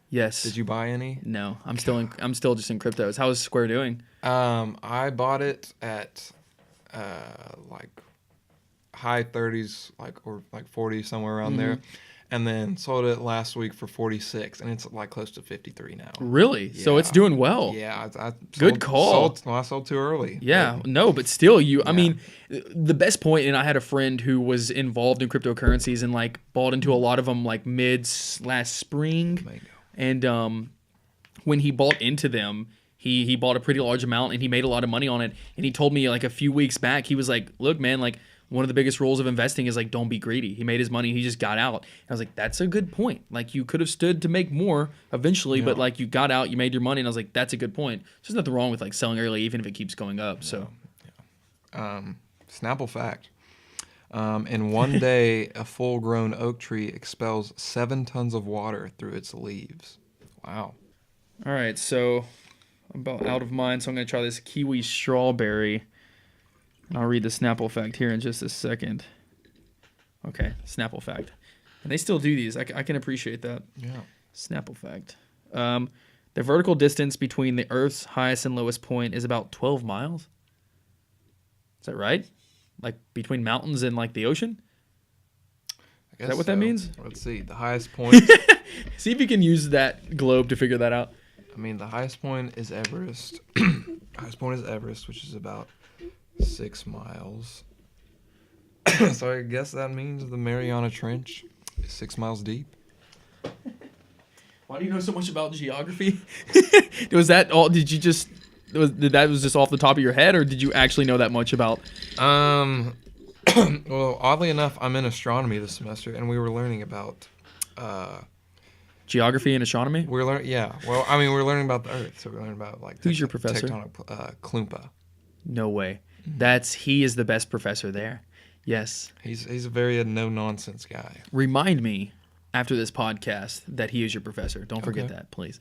Yes. Did you buy any? No, I'm still just in cryptos. How is Square doing? I bought it at like high 30s, or 40, somewhere around there, and then sold it last week for 46, and it's like close to 53 now. Really? Yeah. So it's doing well. Yeah, I good call. I sold too early. Yeah, but still, I mean, the best point, and I had a friend who was involved in cryptocurrencies and like bought into a lot of them like last spring. Mango. And when he bought into them, he bought a pretty large amount and he made a lot of money on it. And he told me like a few weeks back, he was like, look, man, like one of the biggest rules of investing is like, don't be greedy. He made his money. He just got out. And I was like, that's a good point. Like you could have stood to make more eventually, but like you got out, you made your money. And I was like, that's a good point. There's nothing wrong with like selling early, even if it keeps going up. So, Snapple fact. In one day, a full-grown oak tree expels 7 tons of water through its leaves. Wow. All right, so I'm about out of mine, so I'm going to try this kiwi strawberry. And I'll read the Snapple fact here in just a second. Okay, Snapple fact. And they still do these. I can appreciate that. Yeah. Snapple fact. The vertical distance between the Earth's highest and lowest point is about 12 miles. Is that right? Like between mountains and like the ocean? Is that what that means? Let's see. The highest point. See if you can use that globe to figure that out. I mean, the highest point is Everest. Highest point is Everest, which is about 6 miles. So I guess that means the Mariana Trench is 6 miles deep. Why do you know so much about geography? Was that all? Did you just? That was just off the top of your head, or did you actually know that much about? Well, oddly enough, I'm in astronomy this semester, and we were learning about Geography and astronomy? We're learning about the Earth, so we're learning about like Who's your professor? Tectonic Klumpa. No way. He is the best professor there. Yes. He's a very no nonsense guy. Remind me after this podcast that he is your professor. Don't forget that, please.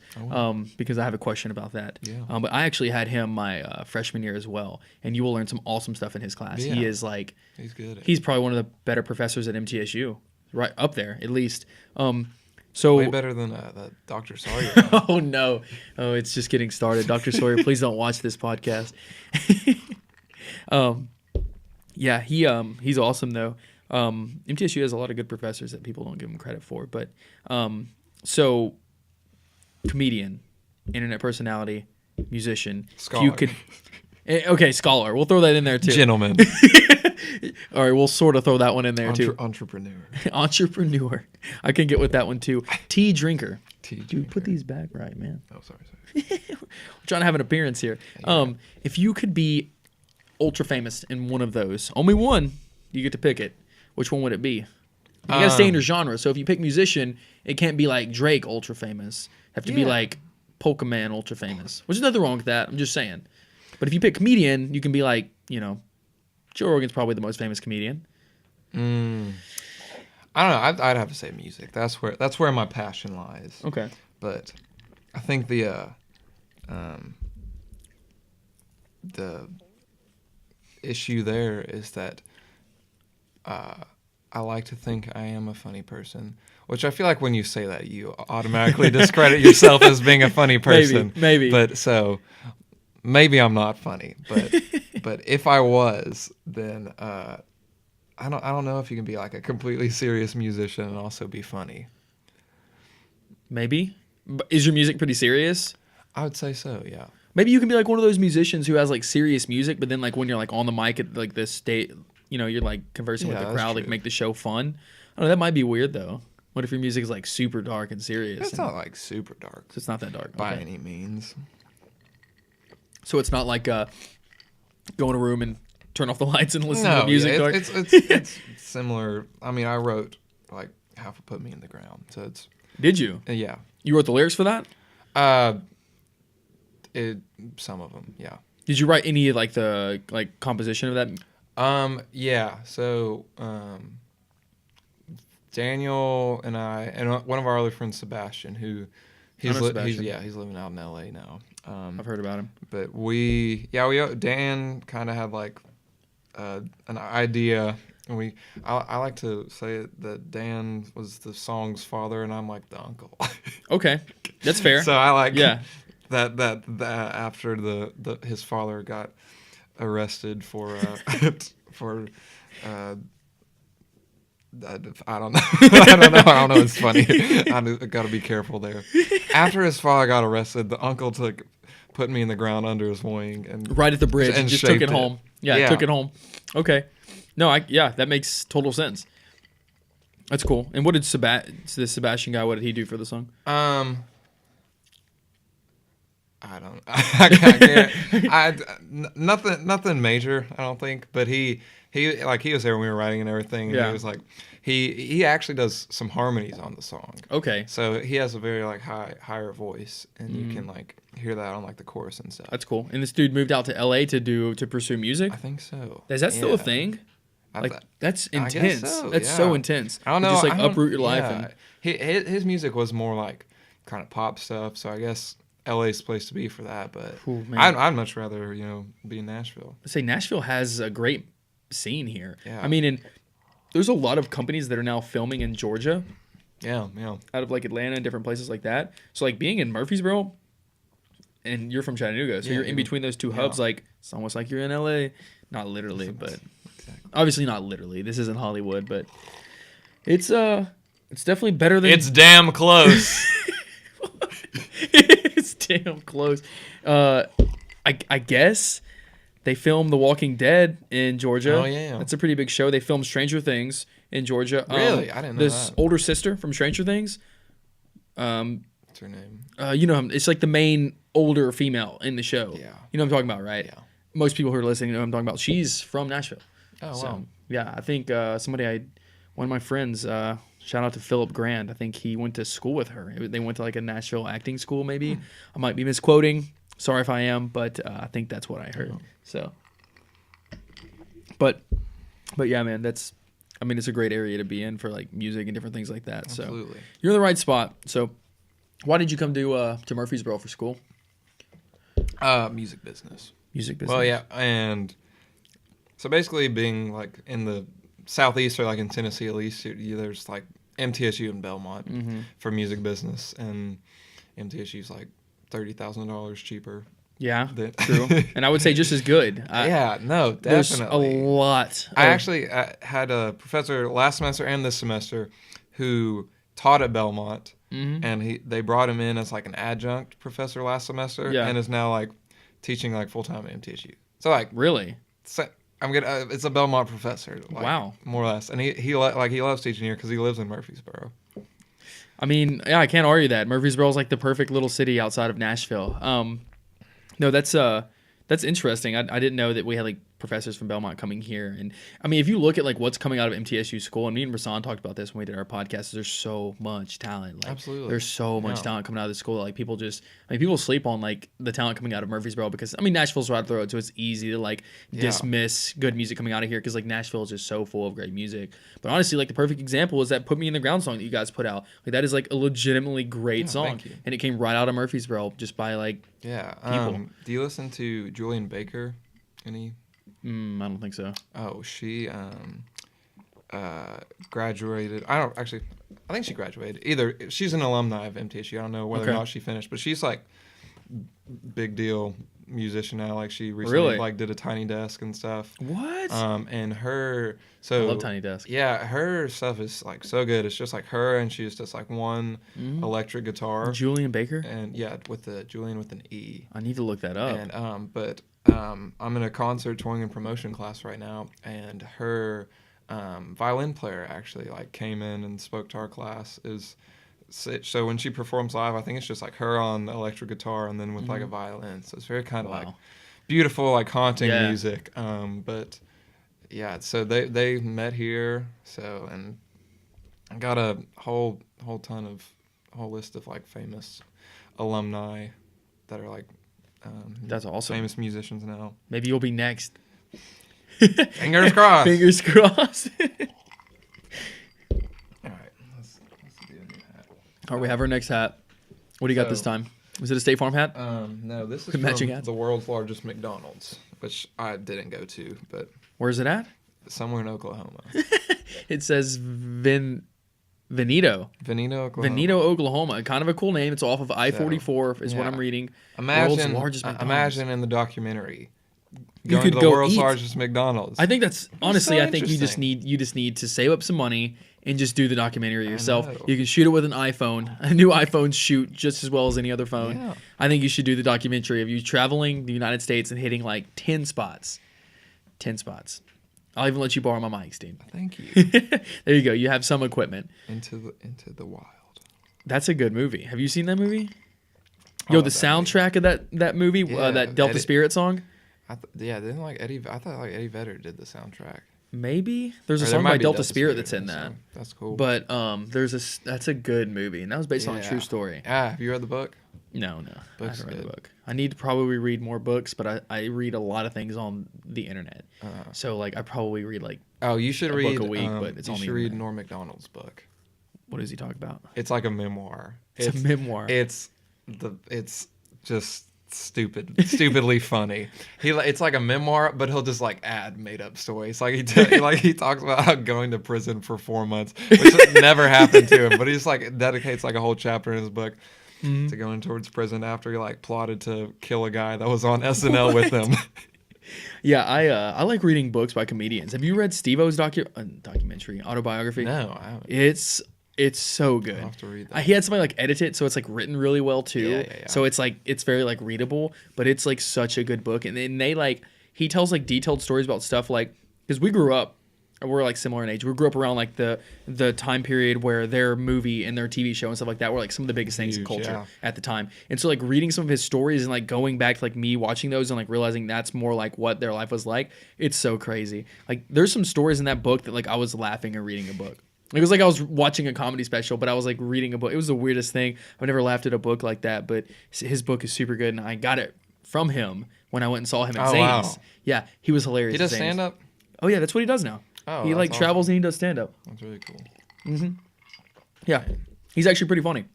Because I have a question about that. Yeah. But I actually had him my freshman year as well, and you will learn some awesome stuff in his class. Yeah. He is like, he's good. He's probably one of the better professors at MTSU, right up there at least. So way better than Dr. Sawyer. Oh no! Oh, it's just getting started. Dr. Sawyer, please don't watch this podcast. Yeah, he's awesome though. MTSU has a lot of good professors that people don't give him credit for. But so comedian, internet personality, musician. Scholar. You could scholar. We'll throw that in there too. Gentleman. All right, we'll sort of throw that one in there too. Entrepreneur. Entrepreneur. I can get with that one too. Tea drinker. Dude, put these back right, man. Oh, sorry. We're trying to have an appearance here. If you could be ultra famous in one of those, only one, you get to pick it. Which one would it be? You gotta stay in your genre. So if you pick musician, it can't be like Drake ultra famous. Have to be like Polka Man ultra famous. Which is nothing wrong with that. I'm just saying. But if you pick comedian, you can be like, you know, Joe Rogan's probably the most famous comedian. I don't know. I'd have to say music. That's where my passion lies. Okay. But I think the issue there is that I like to think I am a funny person, which I feel like when you say that, you automatically discredit yourself as being a funny person. Maybe. But so maybe I'm not funny. But if I was, then I don't know if you can be like a completely serious musician and also be funny. Maybe. But is your music pretty serious? I would say so, yeah. Maybe you can be like one of those musicians who has like serious music, but then like when you're like on the mic at like the state, you know, you're like conversing with the crowd, like make the show fun. I don't know, that might be weird though. What if your music is like super dark and serious? It's not like super dark. So it's not that dark. By any means. So it's not like go in a room and turn off the lights and listen to music. It's similar. I mean, I wrote like Half Will Put Me in the Ground. So it's. Did you? Yeah. You wrote the lyrics for that? Some of them, yeah. Did you write any like the composition of that? Yeah. So Daniel and I and one of our other friends, Sebastian, who he's living out in LA now. I've heard about him. But Dan kind of had like an idea, and I like to say that Dan was the song's father, and I'm like the uncle. Okay, that's fair. So I like that after his father got arrested for I don't know. I don't know. It's funny. I got to be careful there. After his father got arrested, the uncle put me in the ground under his wing and right at the bridge and just took it home. Yeah, took it home. Okay. No, that makes total sense. That's cool. And what did the Sebastian guy? What did he do for the song? I don't. Nothing major. I don't think. But he was there when we were writing and everything. And he was like, he actually does some harmonies on the song. Okay. So he has a very like higher voice, and you can like hear that on like the chorus and stuff. That's cool. And this dude moved out to LA to pursue music. I think so. Is that still a thing? That's intense. That's so intense. I don't know. Just like uproot your life. And his music was more like kind of pop stuff. So I guess LA's the place to be for that. But I'd much rather be in Nashville. I say Nashville has a great scene here. Yeah. I mean, and there's a lot of companies that are now filming in Georgia. Yeah. Out of like Atlanta and different places like that. So like being in Murfreesboro, and you're from Chattanooga, so you're in between those two hubs. Like it's almost like you're in LA. Not literally, but obviously not literally. This isn't Hollywood, but it's definitely better than. It's damn close. It's damn close. I guess they filmed The Walking Dead in Georgia. Oh yeah, that's a pretty big show. They filmed Stranger Things in Georgia. Really, I didn't know this older sister from Stranger Things. What's her name? You know, it's like the main older female in the show. Yeah, you know what I'm talking about, right? Yeah. Most people who are listening know what I'm talking about. She's from Nashville. Oh wow. So, yeah, I think one of my friends, shout out to Philip Grand. I think he went to school with her. They went to like a Nashville acting school, maybe. I might be misquoting. Sorry if I am, but I think that's what I heard. So, but yeah, man, it's a great area to be in for like music and different things like that. Absolutely. So you're in the right spot. So why did you come to Murfreesboro for school? Music business. Music business. Well, yeah, and so basically being like in the Southeast or like in Tennessee at least, there's like MTSU and Belmont for music business, and MTSU's like $30,000 cheaper. Yeah, true. And I would say just as good. Definitely. There's a lot. I actually had a professor last semester and this semester who taught at Belmont, and they brought him in as like an adjunct professor last semester, and is now like teaching like full time at MTSU. So like really, it's a Belmont professor. Like, wow, more or less, and he loves teaching here because he lives in Murfreesboro. I mean, yeah, I can't argue that. Murfreesboro is like the perfect little city outside of Nashville. No, that's interesting. I didn't know that we had like professors from Belmont coming here. And I mean, if you look at like what's coming out of MTSU school, and me and Rasan talked about this when we did our podcast, there's so much talent. Like, Absolutely. There's so much talent coming out of the school. Like people sleep on like the talent coming out of Murfreesboro because I mean, Nashville's right up the road. So it's easy to like dismiss good music coming out of here because like Nashville is just so full of great music. But honestly, like the perfect example is that Put Me in the Ground song that you guys put out. Like that is like a legitimately great song. Thank you. And it came right out of Murfreesboro just by like people. Do you listen to Julian Baker? Any? I don't think so. Oh, she graduated. I think she graduated. Either she's an alumni of MTSU. I don't know whether or not she finished, but she's like big deal musician now. Like she recently like did a Tiny Desk and stuff. What? And her I love Tiny Desk. Yeah, her stuff is like so good. It's just like her, and she's just like one electric guitar. Julian Baker. And yeah, with the Julian with an E. I need to look that up. And I'm in a concert touring and promotion class right now, and her violin player actually like came in and spoke to our class. So when she performs live, I think it's just like her on the electric guitar and then with like a violin. So it's very kind of like beautiful, like haunting music. But yeah, so they met here. So and I got a whole list of like famous alumni that are like. That's awesome. Famous musicians now. Maybe you'll be next. Fingers crossed. Fingers crossed. All right, let's do a new hat. All right, we have our next hat. What do you got this time? Was it a State Farm hat? No, this is Matching from hats? the world's largest McDonald's, which I didn't go to, but Where's it at? somewhere in Oklahoma. It says Venito, Oklahoma. Oklahoma. Kind of a cool name. It's off of I-44 is what I'm reading. Imagine in the documentary going to the world's largest McDonald's. I think that's honestly. so I think you just need to save up some money and just do the documentary yourself. know. You can shoot it with an iPhone. A new iPhones shoot just as well as any other phone. Yeah. I think you should do the documentary of you traveling the United States and hitting like 10 spots. 10 spots. I'll even let you borrow my mic, Steve. Thank you. There you go. You have some equipment. Into the wild. That's a good movie. Have you seen that movie? Yo, the soundtrack of that movie, that Delta Spirit song. Didn't like Eddie? I thought like Eddie Vedder did the soundtrack. Maybe there's a song by Delta Spirit that's in that. That's cool. But that's a good movie, and that was based on a true story. Have you read the book? No, Book's I haven't read the good. book. I need to probably read more books, but I read a lot of things on the internet. So like I probably read like you should a read book a week, but it's you on the should read internet. Norm Macdonald's book. What does he talk about? It's like a memoir. It's a memoir. It's just stupidly funny. It's like a memoir, but he'll just like add made up stories. Like he talks about how going to prison for 4 months, which never happened to him, but he just like dedicates like a whole chapter in his book to going towards prison after he like plotted to kill a guy that was on SNL with him. Yeah, I like reading books by comedians. Have you read Steve-O's documentary autobiography? No, I haven't. It's so good. I'll have to read that. He had somebody like edit it, so it's like written really well too. Yeah. So it's like it's very like readable, but it's like such a good book. And then he tells like detailed stories about stuff like because we're like similar in age. We grew up around like the time period where their movie and their TV show and stuff like that were like some of the biggest things in culture at the time. And so like reading some of his stories and like going back to like me watching those and like realizing that's more like what their life was like. It's so crazy. Like there's some stories in that book that like I was laughing and reading a book. It was like I was watching a comedy special, but I was like reading a book. It was the weirdest thing. I've never laughed at a book like that, but his book is super good, and I got it from him when I went and saw him at Zany's. Wow. Yeah, he was hilarious. He does at Zany's. stand up? Oh yeah, that's what he does now. Oh, he like travels and he does stand up. That's really cool. Yeah, he's actually pretty funny.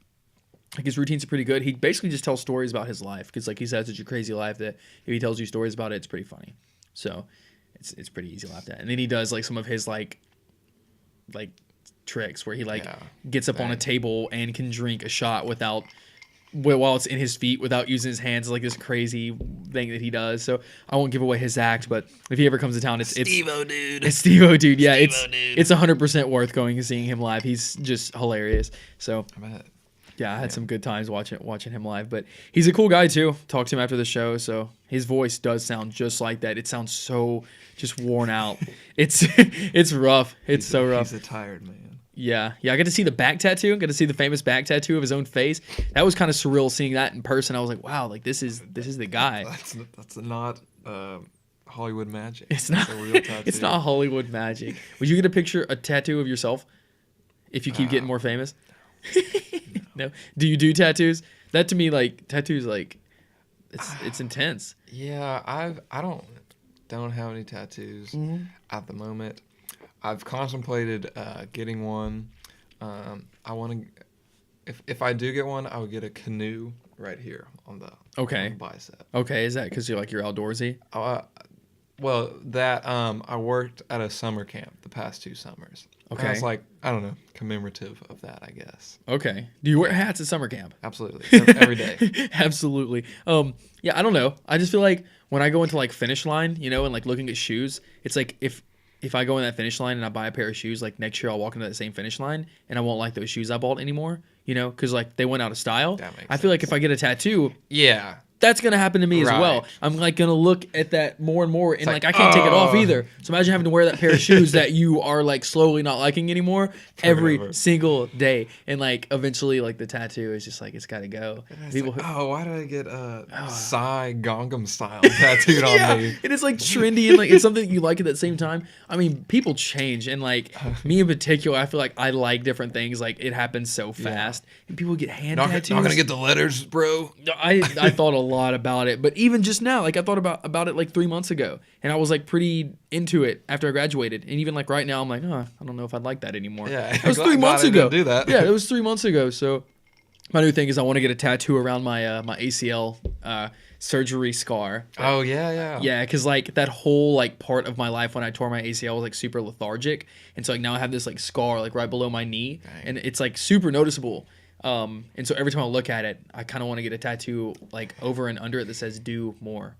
Like his routines are pretty good. He basically just tells stories about his life because like he says such a crazy life that if he tells you stories about it, it's pretty funny. So it's pretty easy to laugh at. And then he does like some of his like tricks where he gets up on a table and can drink a shot while it's in his feet without using his hands. It's like this crazy thing that he does. So I won't give away his act, but if he ever comes to town, it's Steve-O dude. It's Steve-O dude. Yeah, Steve-O it's 100% worth going and seeing him live. He's just hilarious. So I bet. yeah, I had some good times watching him live. But he's a cool guy too. Talked to him after the show, so his voice does sound just like that. It sounds so just worn out. It's rough. It's so rough. He's a tired man. Yeah, I got to see the back tattoo. Got to see the famous back tattoo of his own face. That was kind of surreal seeing that in person. I was like, wow, like this is the guy. That's not Hollywood magic. It's not a real tattoo. It's not Hollywood magic. Would you get a tattoo of yourself if you keep getting more famous? No. Do you do tattoos? That to me, like tattoos, like it's intense. Yeah, I don't have any tattoos at the moment. I've contemplated getting one. I want to. If I do get one, I would get a canoe right here on the bicep. Okay, is that because you're outdoorsy? Well, that I worked at a summer camp the past 2 summers. Okay, it's like, I don't know, commemorative of that, I guess. Okay, do you wear hats at summer camp? Absolutely, every day. Absolutely. Yeah, I don't know. I just feel like when I go into like finish line, and like looking at shoes, it's like if I go in that finish line and I buy a pair of shoes, like next year I'll walk into that same finish line and I won't like those shoes I bought anymore, because like they went out of style. I feel like if I get a tattoo, yeah, that's going to happen to me as well. I'm like going to look at that more and more and like I can't take it off either. So imagine having to wear that pair of shoes that you are like slowly not liking anymore every single day. And like eventually like the tattoo is just like, it's got to go. People why did I get a Psy Gangnam Style tattooed on me? And it's like trendy and like it's something you like at the same time. I mean, people change and like me in particular, I feel like I like different things. Like it happens so fast and people get hand tattoos. Not gonna get the letters, bro. I thought a lot about it, but even just now, like I thought about it like 3 months ago, and I was like pretty into it after I graduated, and even like right now, I'm like, I don't know if I'd like that anymore. Yeah, it was 3 months ago. Do that. Yeah, it was 3 months ago. So my new thing is I want to get a tattoo around my my ACL surgery scar. Oh yeah. Yeah, because like that whole like part of my life when I tore my ACL was like super lethargic, and so like now I have this like scar like right below my knee, and it's like super noticeable. And so every time I look at it, I kind of want to get a tattoo like over and under it that says "do more,"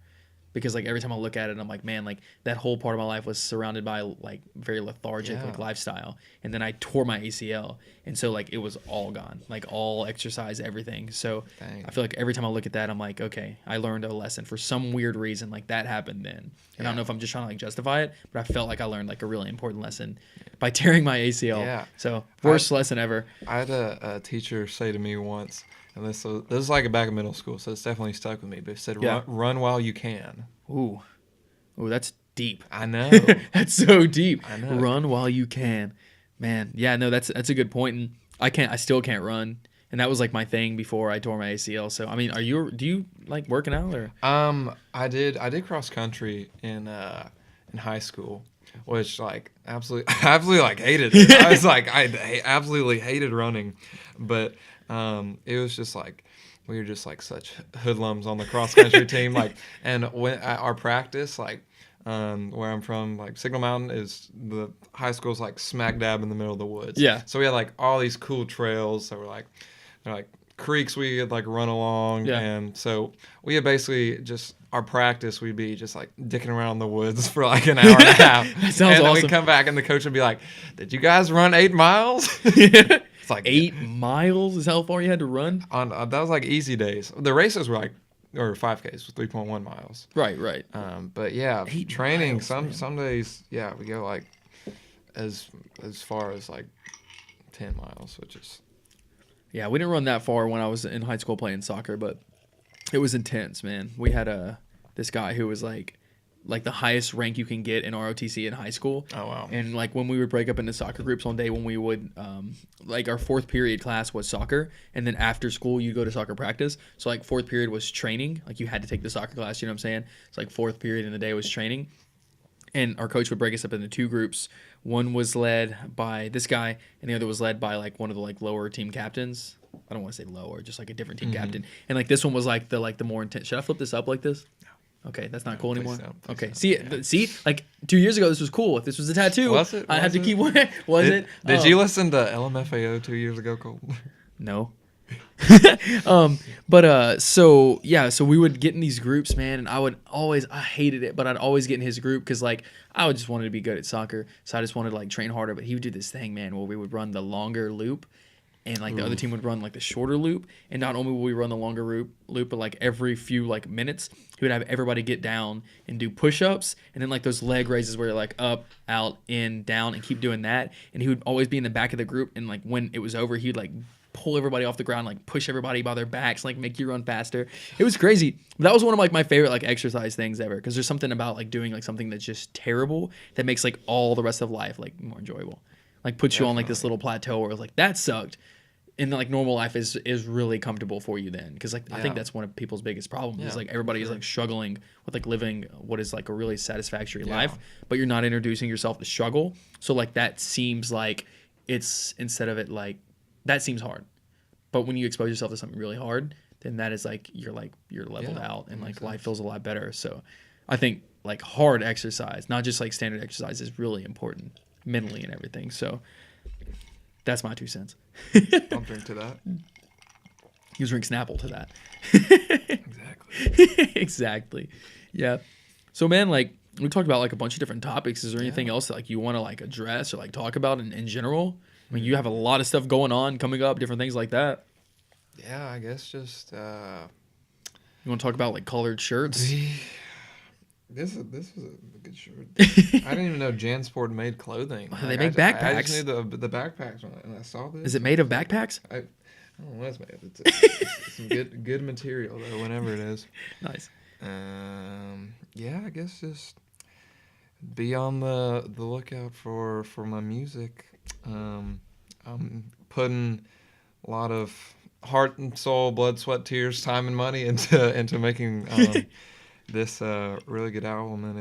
because like every time I look at it, I'm like, man, like that whole part of my life was surrounded by like very lethargic like lifestyle, and then I tore my ACL, and so like it was all gone, like all exercise, everything. So I feel like every time I look at that, I'm like, okay, I learned a lesson for some weird reason, like that happened then, and I don't know if I'm just trying to like justify it, but I felt like I learned like a really important lesson by tearing my ACL. Yeah. So worst lesson ever. I had a teacher say to me once, and this is like back in middle school, so it's definitely stuck with me. But it said, "Run while you can." Ooh, that's deep. I know. That's so deep. I know. Run while you can, man. Yeah, no, that's a good point. And I still can't run, and that was like my thing before I tore my ACL. So I mean, do you like working out or? I did cross country in high school, which like absolutely like hated it. I was like I absolutely hated running, but it was just like we were just like such hoodlums on the cross country team. Like, and when at our practice, like where I'm from, like Signal Mountain is the high school's like smack dab in the middle of the woods. Yeah. So we had like all these cool trails that were like they're like creeks we could like run along, and so we had basically just our practice we'd be just like dicking around in the woods for like an hour and a half. That sounds and then awesome. we'd come back and the coach would be like, "Did you guys run 8 miles?" It's like 8 miles is how far you had to run? On that was like easy days. The races were like, or 5Ks, 3.1 miles. Right. But yeah, 8 training miles, some days, yeah, we go like as far as like 10 miles, which is. Yeah, we didn't run that far when I was in high school playing soccer, but it was intense, man. We had this guy who was like the highest rank you can get in ROTC in high school. Oh wow! And like when we would break up into soccer groups one day, when we would like our 4th period class was soccer, and then after school you go to soccer practice. So like 4th period was training, like you had to take the soccer class. You know what I'm saying? It's like 4th period in the day was training. And our coach would break us up into 2 groups. One was led by this guy, and the other was led by like one of the like lower team captains. I don't want to say lower, just like a different team captain. And like this one was like the more intense. Should I flip this up like this? No. Okay, that's not cool anymore. Okay, see, like 2 years ago this was cool. If this was a tattoo, was it? I had to keep wearing. Did you listen to LMFAO 2 years ago, Cole? No. So we would get in these groups, man, and I hated it, but I'd always get in his group because like I just wanted to be good at soccer, so I just wanted to like train harder. But he would do this thing, man, where we would run the longer loop, and like the other team would run like the shorter loop, and not only will we run the longer loop, but like every few like minutes, he would have everybody get down and do push-ups, and then like those leg raises where you're like up, out, in, down, and keep doing that. And he would always be in the back of the group, and like when it was over, he'd like pull everybody off the ground, like push everybody by their backs, like make you run faster. It was crazy. That was one of like my favorite like exercise things ever, because there's something about like doing like something that's just terrible that makes like all the rest of life like more enjoyable. Like puts you on like this little plateau where it's like that sucked, and then like normal life is really comfortable for you then, because like I think that's one of people's biggest problems is like everybody is like struggling with like living what is like a really satisfactory life, but you're not introducing yourself to struggle. So like that seems like it's instead of it like that seems hard, but when you expose yourself to something really hard, then that is like you're leveled out, and like life feels a lot better. So I think like hard exercise, not just like standard exercise, is really important mentally and everything. So that's my 2 cents. I'll drink to that. You drink Snapple to that. Exactly. Exactly. Yeah. So man, like we talked about like a bunch of different topics. Is there anything else that like you want to like address or like talk about in general? I mean, you have a lot of stuff going on, coming up, different things like that. Yeah, I guess just you want to talk about like colored shirts? This was a good shirt. I didn't even know JanSport made clothing. They make backpacks. I just knew the backpacks and I saw this. Is it made of backpacks? I don't know what it's made of. It's some good material though, whenever it is. Nice. Yeah, I guess just be on the lookout for my music. I'm putting a lot of heart and soul, blood, sweat, tears, time, and money into making this really good album, and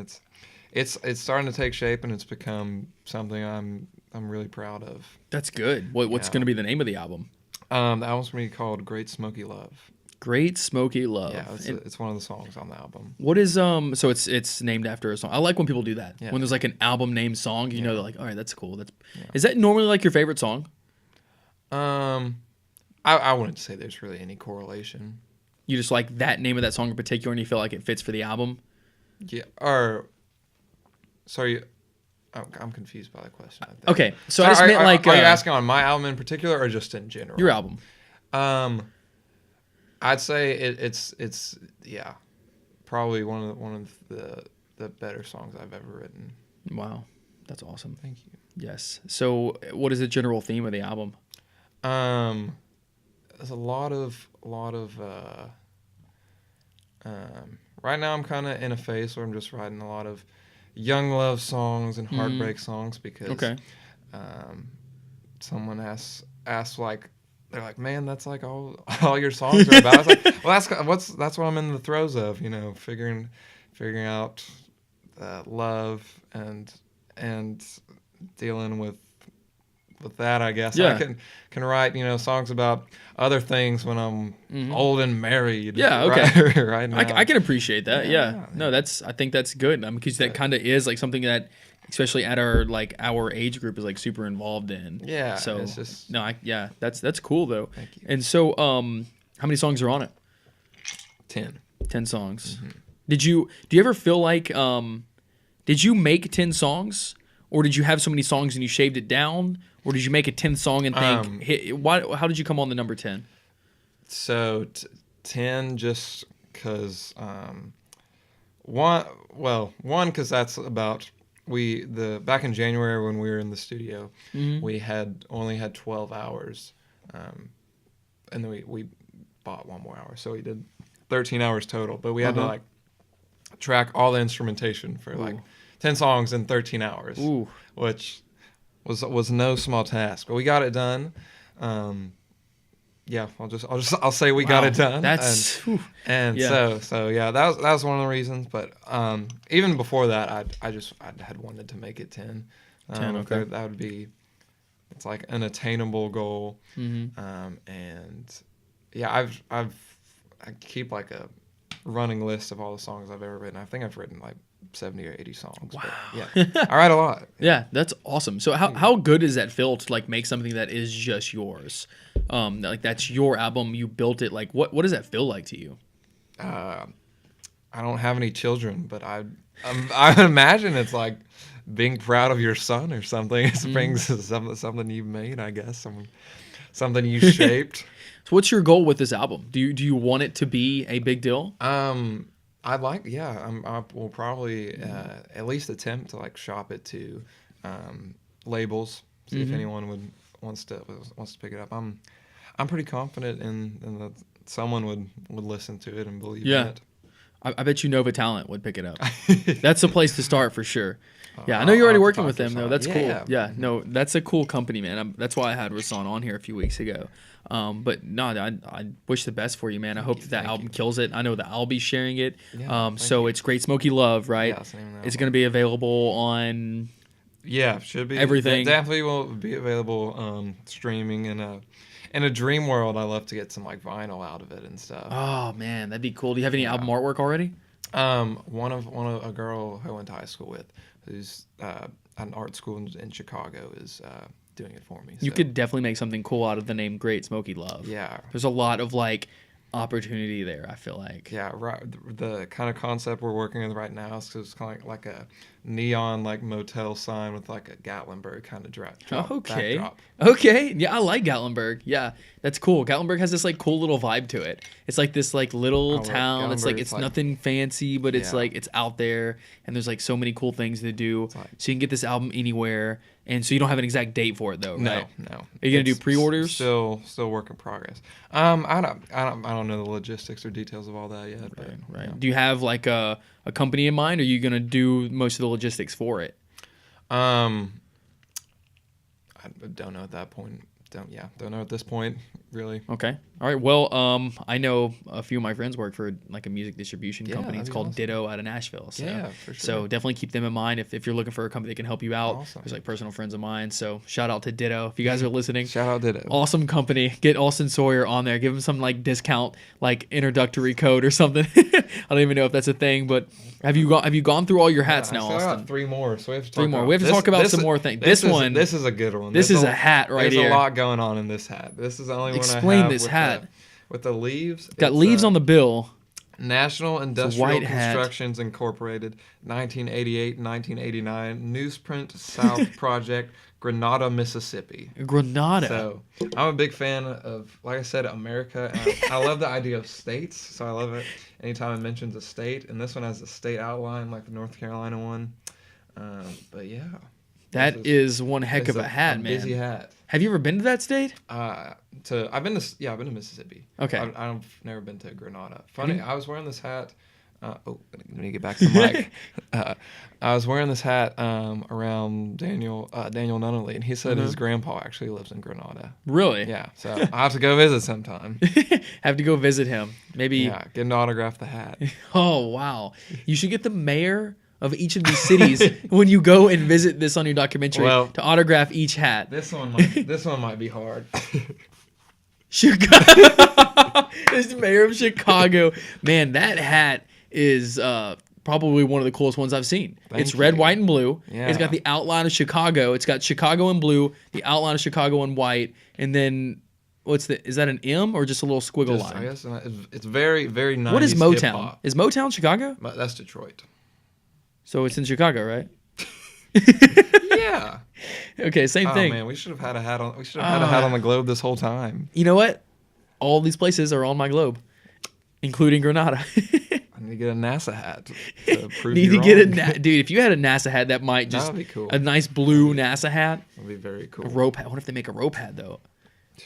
it's starting to take shape, and it's become something I'm really proud of. That's good. What's going to be the name of the album? The album's going to be called Great Smoky Love. Great Smoky Love. Yeah, it's one of the songs on the album. What is so it's named after a song. I like when people do that. Yeah. When there's like an album named song, you know, they're like, all right, that's cool. Is that normally like your favorite song? I wouldn't say there's really any correlation. You just like that name of that song in particular, and you feel like it fits for the album? Yeah. Or sorry, I'm confused by the question. I think. Okay, so I just meant like. Are you asking on my album in particular, or just in general? Your album. I'd say it's probably one of the better songs I've ever written. Wow, that's awesome. Thank you. Yes. So, what is the general theme of the album? There's a lot of right now I'm kind of in a phase where I'm just writing a lot of young love songs and heartbreak songs because someone asked like. They're like, man, that's like all your songs are about. I was like, well, that's what I'm in the throes of, you know, figuring out love and dealing with that. I guess I can write, you know, songs about other things when I'm old and married. Yeah, okay, right now. I can appreciate that. Yeah. No, I think that's good. Because that kind of is like something that, especially at our age group, is like super involved in. Yeah. So it's just, that's cool though. Thank you. And so, how many songs are on it? 10. 10 songs. Mm-hmm. Do you ever feel like did you make 10 songs, or did you have so many songs and you shaved it down, or did you make a 10th song and think how did you come on the number 10? So 10 just because one because that's about. Back in January when we were in the studio, we only had 12 hours, and then we bought one more hour, so we did 13 hours total. But we had to like track all the instrumentation for like 10 songs in 13 hours, which was no small task. But we got it done. Yeah, I'll say we got it done. That's so yeah, that was one of the reasons. But even before that, I had wanted to make it 10. 10, okay. That would be, it's like an attainable goal. And yeah, I keep like a running list of all the songs I've ever written. I think I've written like 70 or 80 songs. Wow. But yeah, I write a lot. Yeah, that's awesome. So how good does that feel to like make something that is just yours? Like that's your album, you built it. Like what does that feel like to you? I don't have any children, but I imagine it's like being proud of your son or something. It brings something you made, I guess, something you shaped. So what's your goal with this album? Do you want it to be a big deal? I will probably at least attempt to like shop it to labels. See if anyone wants to pick it up. I'm pretty confident in that someone would listen to it and believe in it. I bet you Nova Talent would pick it up. That's the place to start for sure. Yeah, I know you're already working with them though. That's cool. Yeah, no, that's a cool company, man. That's why I had Rasan on here a few weeks ago. But no, I wish the best for you, man. I hope that album kills it. I know that I'll be sharing it. So it's Great Smoky Love, right? Yeah, it's going to be available on. Yeah, should be everything. It definitely will be available streaming in a dream world. I love to get some like vinyl out of it and stuff. Oh man, that'd be cool. Do you have any album artwork already? One of a girl who I went to high school with, who's an art school in Chicago, is doing it for me. You could definitely make something cool out of the name Great Smoky Love. Yeah, there's a lot of like opportunity there, I feel like. Yeah, right. The kind of concept we're working with right now is it's kind of like a neon like motel sign with like a Gatlinburg kind of backdrop. Okay. Yeah, I like Gatlinburg. Yeah, that's cool. Gatlinburg has this like cool little vibe to it. It's like this like little town. It's like nothing fancy, but it's like it's out there, and there's like so many cool things to do. So you can get this album anywhere. And so you don't have an exact date for it though, right? No. Are you gonna do pre-orders? Still work in progress. I don't know the logistics or details of all that yet. Right. Yeah. Do you have like a company in mind? Or are you gonna do most of the logistics for it? I don't know at that point. Don't know at this point, really. Okay. All right. Well, I know a few of my friends work for like a music distribution company. It's called Ditto out of Nashville. So, for sure. So definitely keep them in mind if you're looking for a company that can help you out. Awesome. There's like personal friends of mine. So shout out to Ditto. If you guys are listening. Shout out Ditto. Awesome company. Get Austin Sawyer on there. Give him some like discount, like introductory code or something. I don't even know if that's a thing, but have you gone through all your hats now, Austin? I got 3 more. So we have to talk about some more things. This is a good one. This is a hat right here. There's a lot going on in this hat. This is the only one I have. Explain this hat. With the leaves. Got leaves on the bill. National Industrial Constructions Incorporated, 1988-1989, Newsprint South Project, Grenada, Mississippi. Grenada. So I'm a big fan of, like I said, America. And I love the idea of states, so I love it anytime it mentions a state. And this one has a state outline, like the North Carolina one. But yeah. That is one heck of a hat, man. Busy hat. Have you ever been to that state? I've been to Mississippi. Okay. I've never been to Grenada. Funny, I was wearing this hat. Let me get back to the mic. I was wearing this hat around Daniel Nunnally, and he said his grandpa actually lives in Grenada. Really? Yeah. So I have to go visit sometime. Have to go visit him. Maybe. Yeah. Get an autograph the hat. Oh wow! You should get the mayor of each of these cities when you go and visit this on your documentary to autograph each hat. This one might be hard. Chicago. This is mayor of Chicago. Man, that hat is probably one of the coolest ones I've seen. It's red, white, and blue. Yeah. It's got the outline of Chicago. It's got Chicago in blue, the outline of Chicago in white, and then is that an M or just a little squiggle line? I guess it's very, very nice. What is Motown? Hip-hop. Is Motown Chicago? That's Detroit. So it's in Chicago, right? Yeah. Okay, same thing. Oh man, we should have had a hat on. We should have had a hat on the globe this whole time. You know what? All these places are on my globe, including Grenada. I need to get a NASA hat to prove dude. If you had a NASA hat, that might just be cool. A nice blue NASA hat. That'd be very cool. A rope hat. What if they make a rope hat though?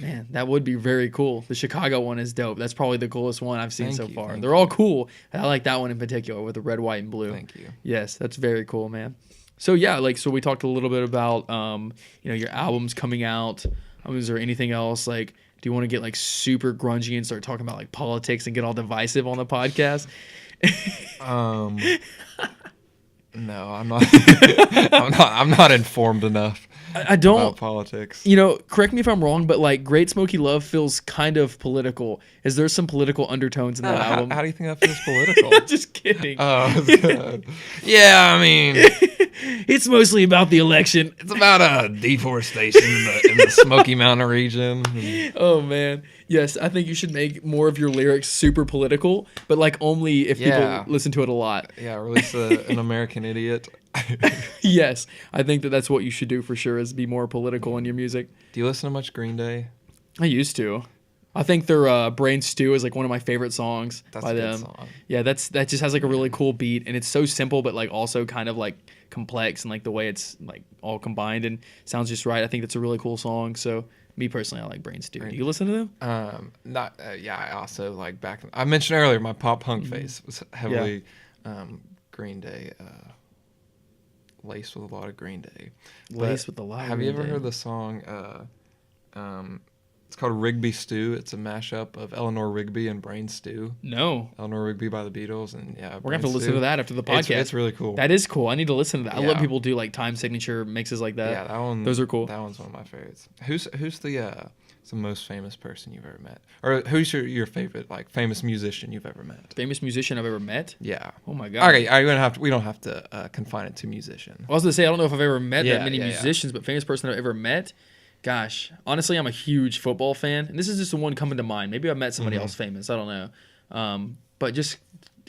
Man, that would be very cool. The Chicago one is dope. That's probably the coolest one I've seen so far. They're all cool. I like that one in particular with the red, white, and blue. Thank you. Yes, that's very cool, man. So yeah, so we talked a little bit about your albums coming out. Is there anything else do you want to get super grungy and start talking about politics and get all divisive on the podcast? No, I'm not. I'm not informed enough. I don't about politics. Correct me if I'm wrong, but Great Smoky Love feels kind of political. Is there some political undertones in that album? How do you think that feels political? Just kidding. Oh, good. Yeah, I mean, it's mostly about the election. It's about deforestation in the Smoky Mountain region. Oh man, yes, I think you should make more of your lyrics super political, but only if people listen to it a lot. Yeah, release an American Idiot. Yes, I think that's what you should do for sure, is be more political in your music. Do you listen to much Green Day? I used to. I think their Brain Stew is like one of my favorite songs That's by a good them. song. Yeah, that just has like a really cool beat, and it's so simple but like also kind of like complex, and like the way it's like all combined and sounds just right. I think that's a really cool song. So me personally, I like Brain Stew. Do you listen to them? I also like I mentioned earlier my pop punk phase was heavily Green Day, laced with a lot of Green Day. Laced with a lot of Have you Green ever Day. heard the song? It's called Rigby Stew. It's a mashup of Eleanor Rigby and Brain Stew. No. Eleanor Rigby by the Beatles, and We're gonna Brain have to listen Stew. to that after the podcast. It's really cool. That is cool. I need to listen to that. I love Yeah. people do like time signature mixes like that. Yeah, that one. Those are cool. That one's one of my favorites. Who's the most famous person you've ever met, or who's your favorite like famous musician you've ever met? Famous musician I've ever met? Yeah. Oh my god. Okay, we don't have to confine it to musician. I was gonna say I don't know if I've ever met Yeah, that many yeah. musicians, but famous person I've ever met. Gosh, honestly, I'm a huge football fan, and this is just the one coming to mind. Maybe I've met somebody else famous. I don't know, but just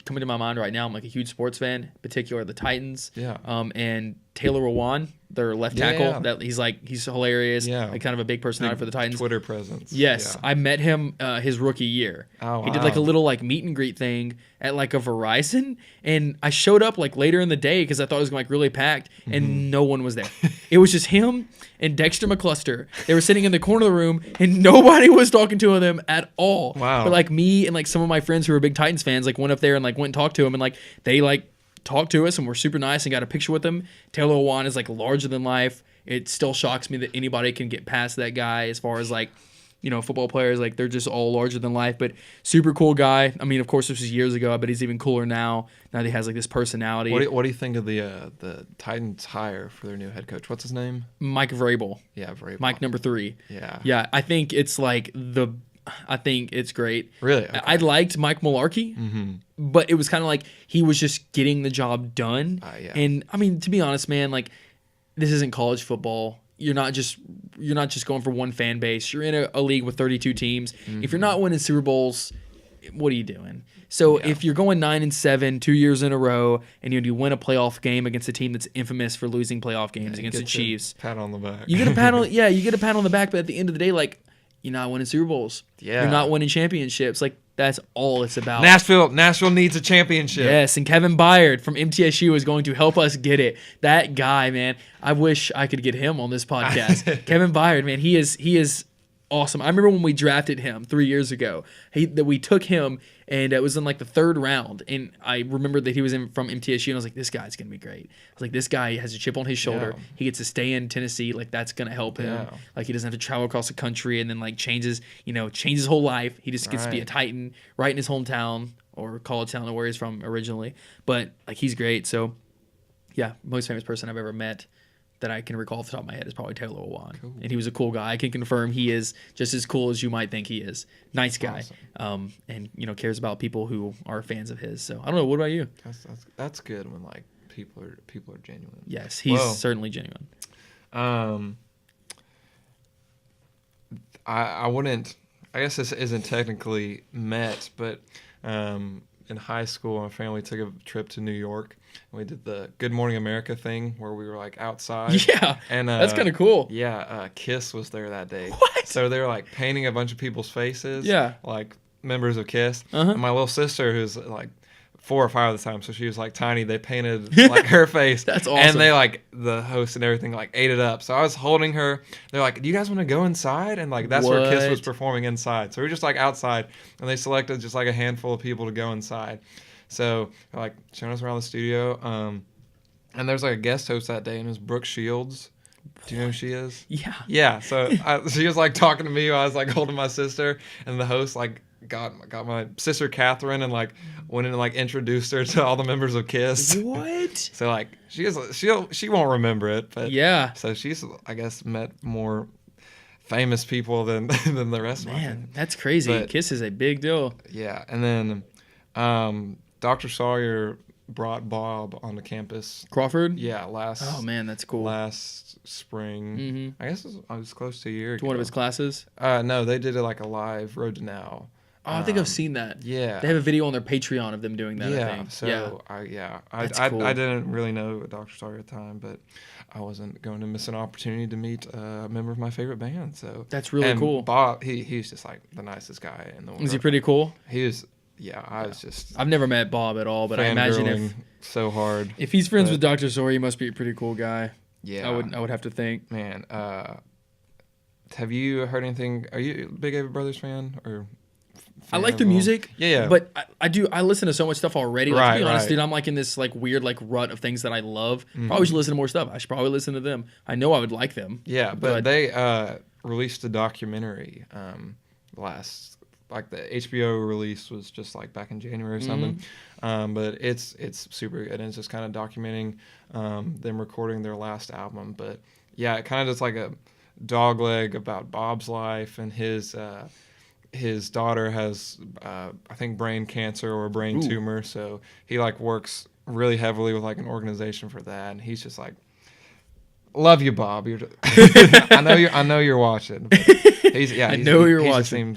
coming to my mind right now, I'm like a huge sports fan, in particular the Titans. Yeah. And Taylor Lewan, their left Yeah, tackle. yeah. That he's hilarious. Yeah. Like kind of a big personality for the Titans. Twitter presence. Yes, Yeah. I met him his rookie year. Oh, He did like a wow. little like meet and greet thing at like a Verizon, and I showed up like later in the day because I thought it was like really packed, Mm-hmm. and no one was there. It was just him and Dexter McCluster. They were sitting in the corner of the room, and nobody was talking to them at all. Wow. But like me and like some of my friends who were big Titans fans like went up there and like went and talked to him, and like they like talked to us and were super nice and got a picture with him. Taylor Lewan is like larger than life. It still shocks me that anybody can get past that guy as far as like, you know, football players. Like they're just all larger than life, but super cool guy. I mean, of course, this was years ago, but he's even cooler now. Now that he has like this personality. What do you think of the Titans hire for their new head coach? What's his name? Mike Vrabel, Yeah, Vrabel. Mike number 3. Yeah. Yeah, I think it's like I think it's great. Really? Okay. I liked Mike Mularkey, but it was kind of like he was just getting the job done. Yeah. And I mean, to be honest, man, like this isn't college football. You're not just going for one fan base. You're in a league with 32 teams. If you're not winning Super Bowls, what are you doing? So if you're going 9-7 2 years in a row, and you win a playoff game against a team that's infamous for losing playoff games against the Get your Chiefs, Pat on the back. you get a pat on you get a pat on the back, but at the end of the day, like you're not winning Super Bowls. Yeah. You're not winning championships. Like that's all it's about. Nashville needs a championship. Yes, and Kevin Byard from MTSU is going to help us get it. That guy, man, I wish I could get him on this podcast. Kevin Byard, man, he is awesome. I remember when we drafted him 3 years ago. That we took him, and it was in like the 3rd round. And I remember that he was from MTSU, and I was like, this guy's gonna be great. I was like, this guy has a chip on his shoulder. Yeah. He gets to stay in Tennessee. Like that's gonna help him. Yeah. Like he doesn't have to travel across the country and then like change his whole life. He just gets to be a Right. Titan right in his hometown or college town or where he's from originally. But like he's great. So yeah, most famous person I've ever met that I can recall off the top of my head is probably Taylor Lewan. Cool. And he was a cool guy. I can confirm he is just as cool as you might think he is. Nice guy. Awesome. And cares about people who are fans of his. So I don't know. What about you? That's good when like people are genuine. Yes, he's Whoa. certainly genuine. I wouldn't. I guess this isn't technically met, but in high school, my family took a trip to New York, and we did the Good Morning America thing where we were like outside. Yeah, and that's kind of cool. Yeah, Kiss was there that day. What? So they were like painting a bunch of people's faces. Yeah. like members of Kiss. Uh-huh. And my little sister, who's like 4 or 5 at the time, so she was like tiny. They painted like her face. That's awesome. And they like the host and everything like ate it up. So I was holding her. They're like, "Do you guys want to go inside?" And like that's where Kiss was What? performing inside. So we were just like outside, and they selected just like a handful of people to go inside. So they're like showing us around the studio. And there's like a guest host that day, and it was Brooke Shields. Do you know who she is? Yeah. Yeah. So she was like talking to me while I was like holding my sister, and the host like got my sister Catherine and like went in and like introduced her to all the members of Kiss. What? So like she won't remember it, but Yeah. So she's I guess met more famous people than the rest of my family. Man, that's crazy. But- Kiss is a big deal. Yeah, and then Dr. Sawyer brought Bob onto campus. Crawford? Yeah, Oh man, that's cool. last spring. Mhm. I guess I was close to a year To ago. one of his classes. No, they did it like a live Road to Now. Oh, I think I've seen that. Yeah. They have a video on their Patreon of them doing that, I think. So yeah. I That's cool. didn't really know Dr. Sawyer at the time, but I wasn't going to miss an opportunity to meet a member of my favorite band. So That's really cool. Bob, he's just like the nicest guy in the world. Is he pretty cool? He was. Yeah, I was just. I've never met Bob at all, but I imagine if so hard. If he's friends with Dr. Sawyer, he must be a pretty cool guy. Yeah, I would have to think. Man, have you heard anything? Are you a big Avery Brothers fan or? I like the music. Yeah. But I listen to so much stuff already. Like, to be honest, right. dude, I'm like in this like weird like rut of things that I love. Probably should listen to more stuff. I should probably listen to them. I know I would like them. Yeah, but they released a documentary like the HBO release was just like back in January or something. But it's super good, and it's just kind of documenting them recording their last album. But yeah, it kind of just like a dogleg about Bob's life, and his daughter has I think brain cancer or a brain tumor, so he like works really heavily with like an organization for that, and he's just like, love you, Bob. I know you're watching. You're watching.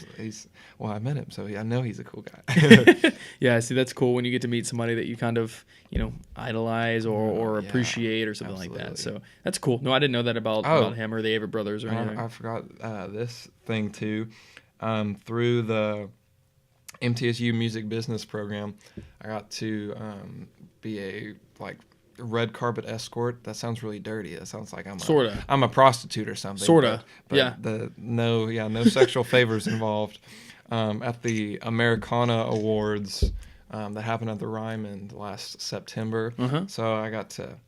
Well, I met him, so I know he's a cool guy. Yeah, see, that's cool when you get to meet somebody that you kind of, idolize or appreciate or something like that. So that's cool. No, I didn't know that about him or the Avery Brothers or anything. I forgot this thing too. Through the MTSU Music Business Program, I got to be a red carpet escort. That sounds really dirty. That sounds like I'm a prostitute or something. Sorta. But Yeah. No sexual favors involved. At the Americana Awards that happened at the Ryman last September. So I got to.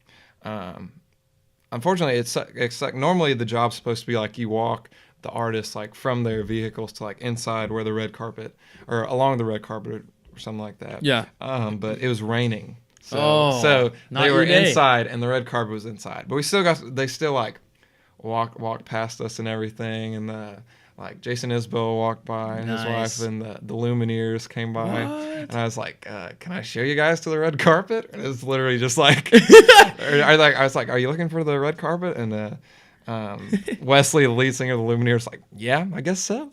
Unfortunately, it's like normally the job's supposed to be like you walk the artists like from their vehicles to like inside where the red carpet or along the red carpet or something like that. Yeah. But it was raining. So they were inside and the red carpet was inside. But they still like walked past us and everything, and like Jason Isbell walked by and his wife, and the Lumineers came by. And I was like, can I show you guys to the red carpet? And it was literally just like I was like, are you looking for the red carpet? And Wesley, the lead singer of the Lumineers, like, yeah, I guess so.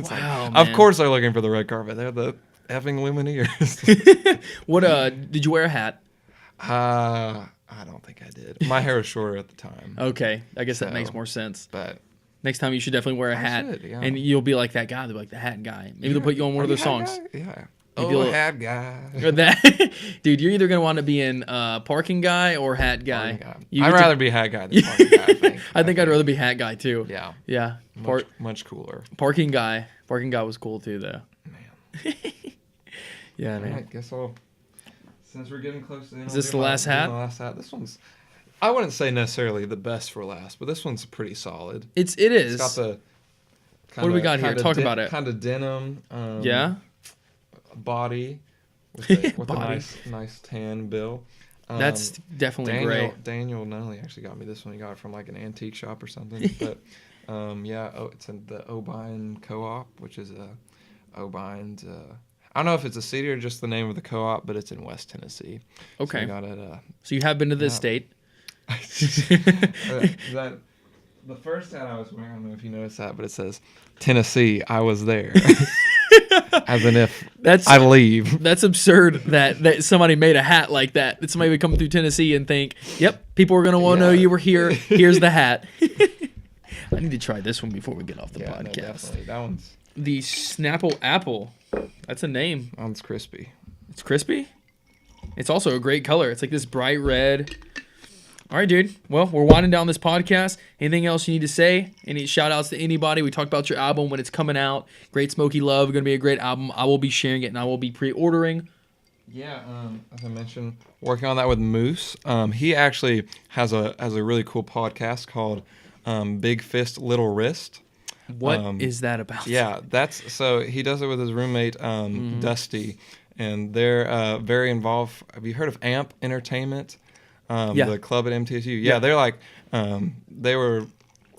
Wow, man. Of course they're looking for the red carpet. They're the effing Lumineers. What did you wear a hat? I don't think I did. My hair was shorter at the time. Okay, I guess that makes more sense. But next time you should definitely wear a hat, yeah. and you'll be like that guy. They'll be like the hat guy. Maybe they'll put you on one of their songs. Yeah. Hat guy. That, dude, you're either gonna want to be in parking guy or hat guy. I'd rather be hat guy than parking guy. I think. I think I'd rather be hat guy too. Yeah. Yeah. Much cooler. Parking guy. Parking guy was cool too, though. Man. Yeah, man. All right, guess I'll. Since we're getting close to the end, is this the last hat? This one's. I wouldn't say necessarily the best for last, but this one's pretty solid. It is. It's got the. What do we got here? Talk about it. Kind of denim. Yeah. Body. With Body. a nice tan bill. That's definitely great. Daniel Nunnally actually got me this one. He got it from like an antique shop or something. But it's in the O'Bine Co-op, which is O'Bine's. I don't know if it's a city or just the name of the co-op, but it's in West Tennessee. Okay. So, got it, so you have been to this state. The first hat I was wearing, I don't know if you noticed that, but it says Tennessee, I was there. As in if I leave. That's absurd that somebody made a hat like that. That somebody would come through Tennessee and think, yep, people are going to want to know you were here. Here's the hat. I need to try this one before we get off the podcast. No, definitely. That one's... The Snapple Apple. That's a name. That one's crispy. It's crispy? It's also a great color. It's like this bright red. All right, dude. Well, we're winding down this podcast. Anything else you need to say? Any shout outs to anybody? We talked about your album when it's coming out. Great Smoky Love. Going to be a great album. I will be sharing it and I will be pre-ordering. Yeah, as I mentioned, working on that with Moose. He actually has a really cool podcast called Big Fist, Little Wrist. What is that about? Yeah, so he does it with his roommate, Dusty, and they're very involved. Have you heard of AMP Entertainment? The club at MTSU. Yeah, they're like, they were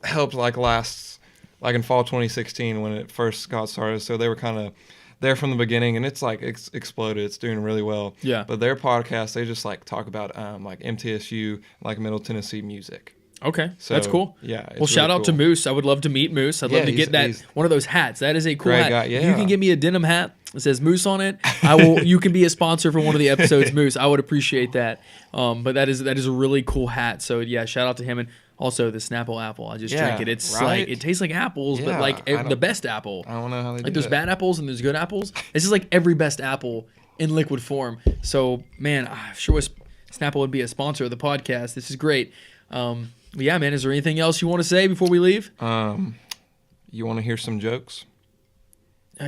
helped like in fall 2016 when it first got started. So they were kind of there from the beginning, and it's like exploded. It's doing really well. Yeah. But their podcast, they just like talk about like MTSU, like Middle Tennessee music. Okay, So, that's cool. Yeah. It's Well, shout really out to cool. Moose. I would love to meet Moose. I'd Yeah, love to get he's one of those hats. That is a cool great hat. guy, If you yeah. can get me a denim hat that says Moose on it, I will. You can be a sponsor for one of the episodes, Moose. I would appreciate that. But that is a really cool hat. So yeah, shout out to him. And also the Snapple apple. I just drink it. It's right? like it tastes like apples, but Yeah, like the best apple. I don't know how they Like do there's that. bad apples and there's good apples. This is like every best apple in liquid form. So man, I sure wish Snapple would be a sponsor of the podcast. This is great. But yeah, man, is there anything else you want to say before we leave? You want to hear some jokes?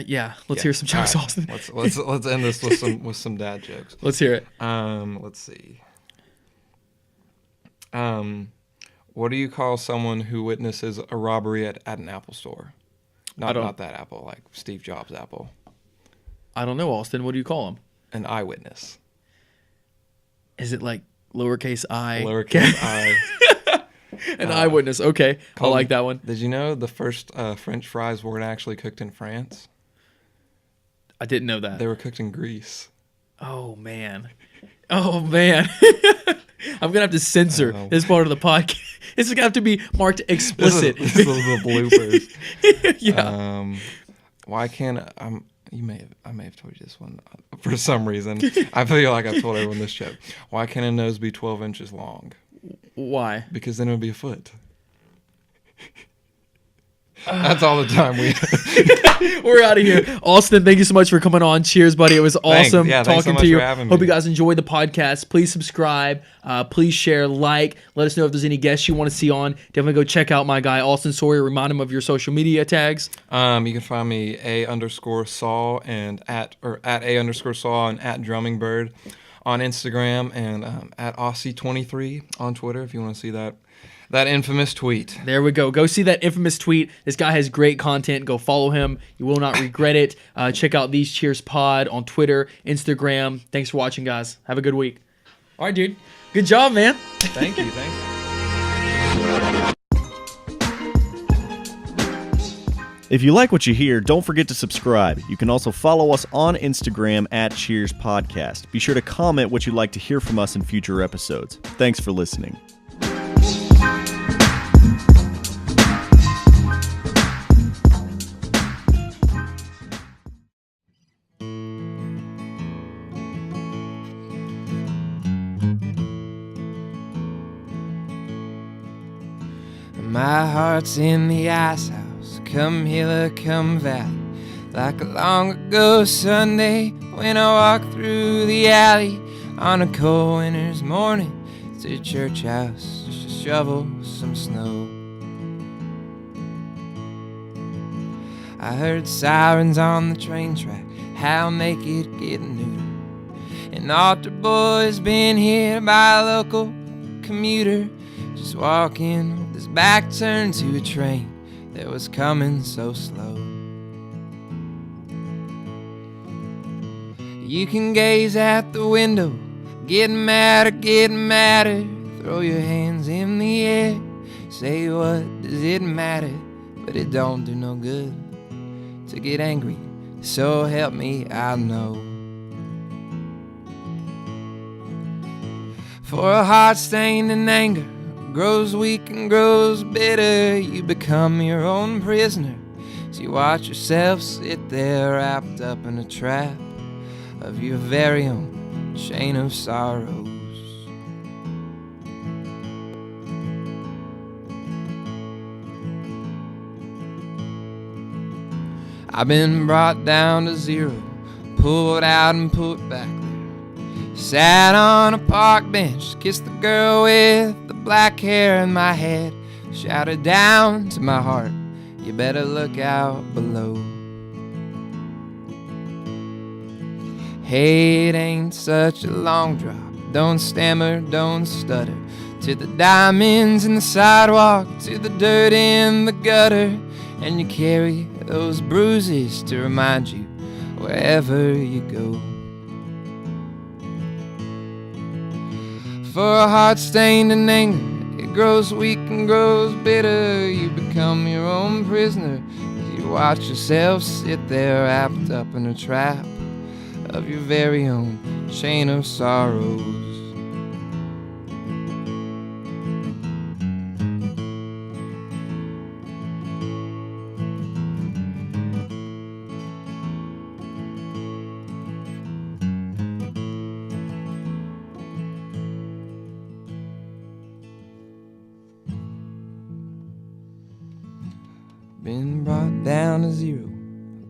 Yeah, let's hear some jokes, All right. Austin. Let's end this with some dad jokes. Let's hear it. Let's see. What do you call someone who witnesses a robbery at an Apple store? Not that Apple, like Steve Jobs' Apple. I don't know, Austin. What do you call them? An eyewitness. Is it like lowercase I? Lowercase I. An eyewitness. Okay, I like that one. Did you know the first French fries weren't actually cooked in France? I didn't know that. They were cooked in Greece. Oh man. I'm gonna have to censor this part of the podcast. It's gonna have to be marked explicit. This is the bloopers. Yeah. Why can't I may have told you this one for some reason. I feel like I've told everyone this joke. Why can't a nose be 12 inches long? Why? Because then it would be a foot. That's all the time we have. We're out of here. Austin, thank you so much for coming on. Cheers, buddy. It was awesome thanks talking so much to you. for having Hope me. you guys enjoyed the podcast. Please subscribe. Please share, like. Let us know if there's any guests you want to see on. Definitely go check out my guy, Austin Sawyer. Remind him of your social media tags. You can find me @A_Saw and at A_Saw and @DrummingBird on Instagram and @Aussie23 on Twitter if you want to see that infamous tweet. There we go. Go see that infamous tweet. This guy has great content. Go follow him. You will not regret it. Check out These Cheers Pod on Twitter, Instagram. Thanks for watching, guys. Have a good week. All right, dude. Good job, man. Thank you. If you like what you hear, don't forget to subscribe. You can also follow us on Instagram @CheersPodcast. Be sure to comment what you'd like to hear from us in future episodes. Thanks for listening. My heart's in the ice house, come hither, come valley. Like a long ago Sunday when I walked through the alley on a cold winter's morning to the church house just to shovel some snow. I heard sirens on the train track, how naked getting neutered. An altar boy's been hit by a local commuter, just walking with his back turned to a train that was coming so slow. You can gaze at the window, getting madder, throw your hands in the air, say what does it matter, but it don't do no good to get angry, so help me I know. For a heart stained in anger grows weak and grows bitter, you become your own prisoner, so you watch yourself sit there wrapped up in a trap of your very own chain of sorrows. I've been brought down to zero, pulled out and put back there. Sat on a park bench, kissed the girl with the black hair in my head, shouted down to my heart, you better look out below. Hey, it ain't such a long drop, don't stammer, don't stutter, to the diamonds in the sidewalk, to the dirt in the gutter, and you carry those bruises to remind you wherever you go. For a heart stained in anger, it grows weak and grows bitter, you become your own prisoner as you watch yourself sit there wrapped up in a trap of your very own chain of sorrows. been brought down to zero,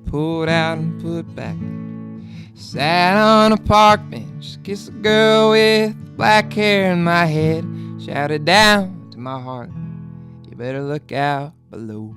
pulled out and put back. Sat on a park bench, kissed a girl with black hair in my head, shouted down to my heart, you better look out below.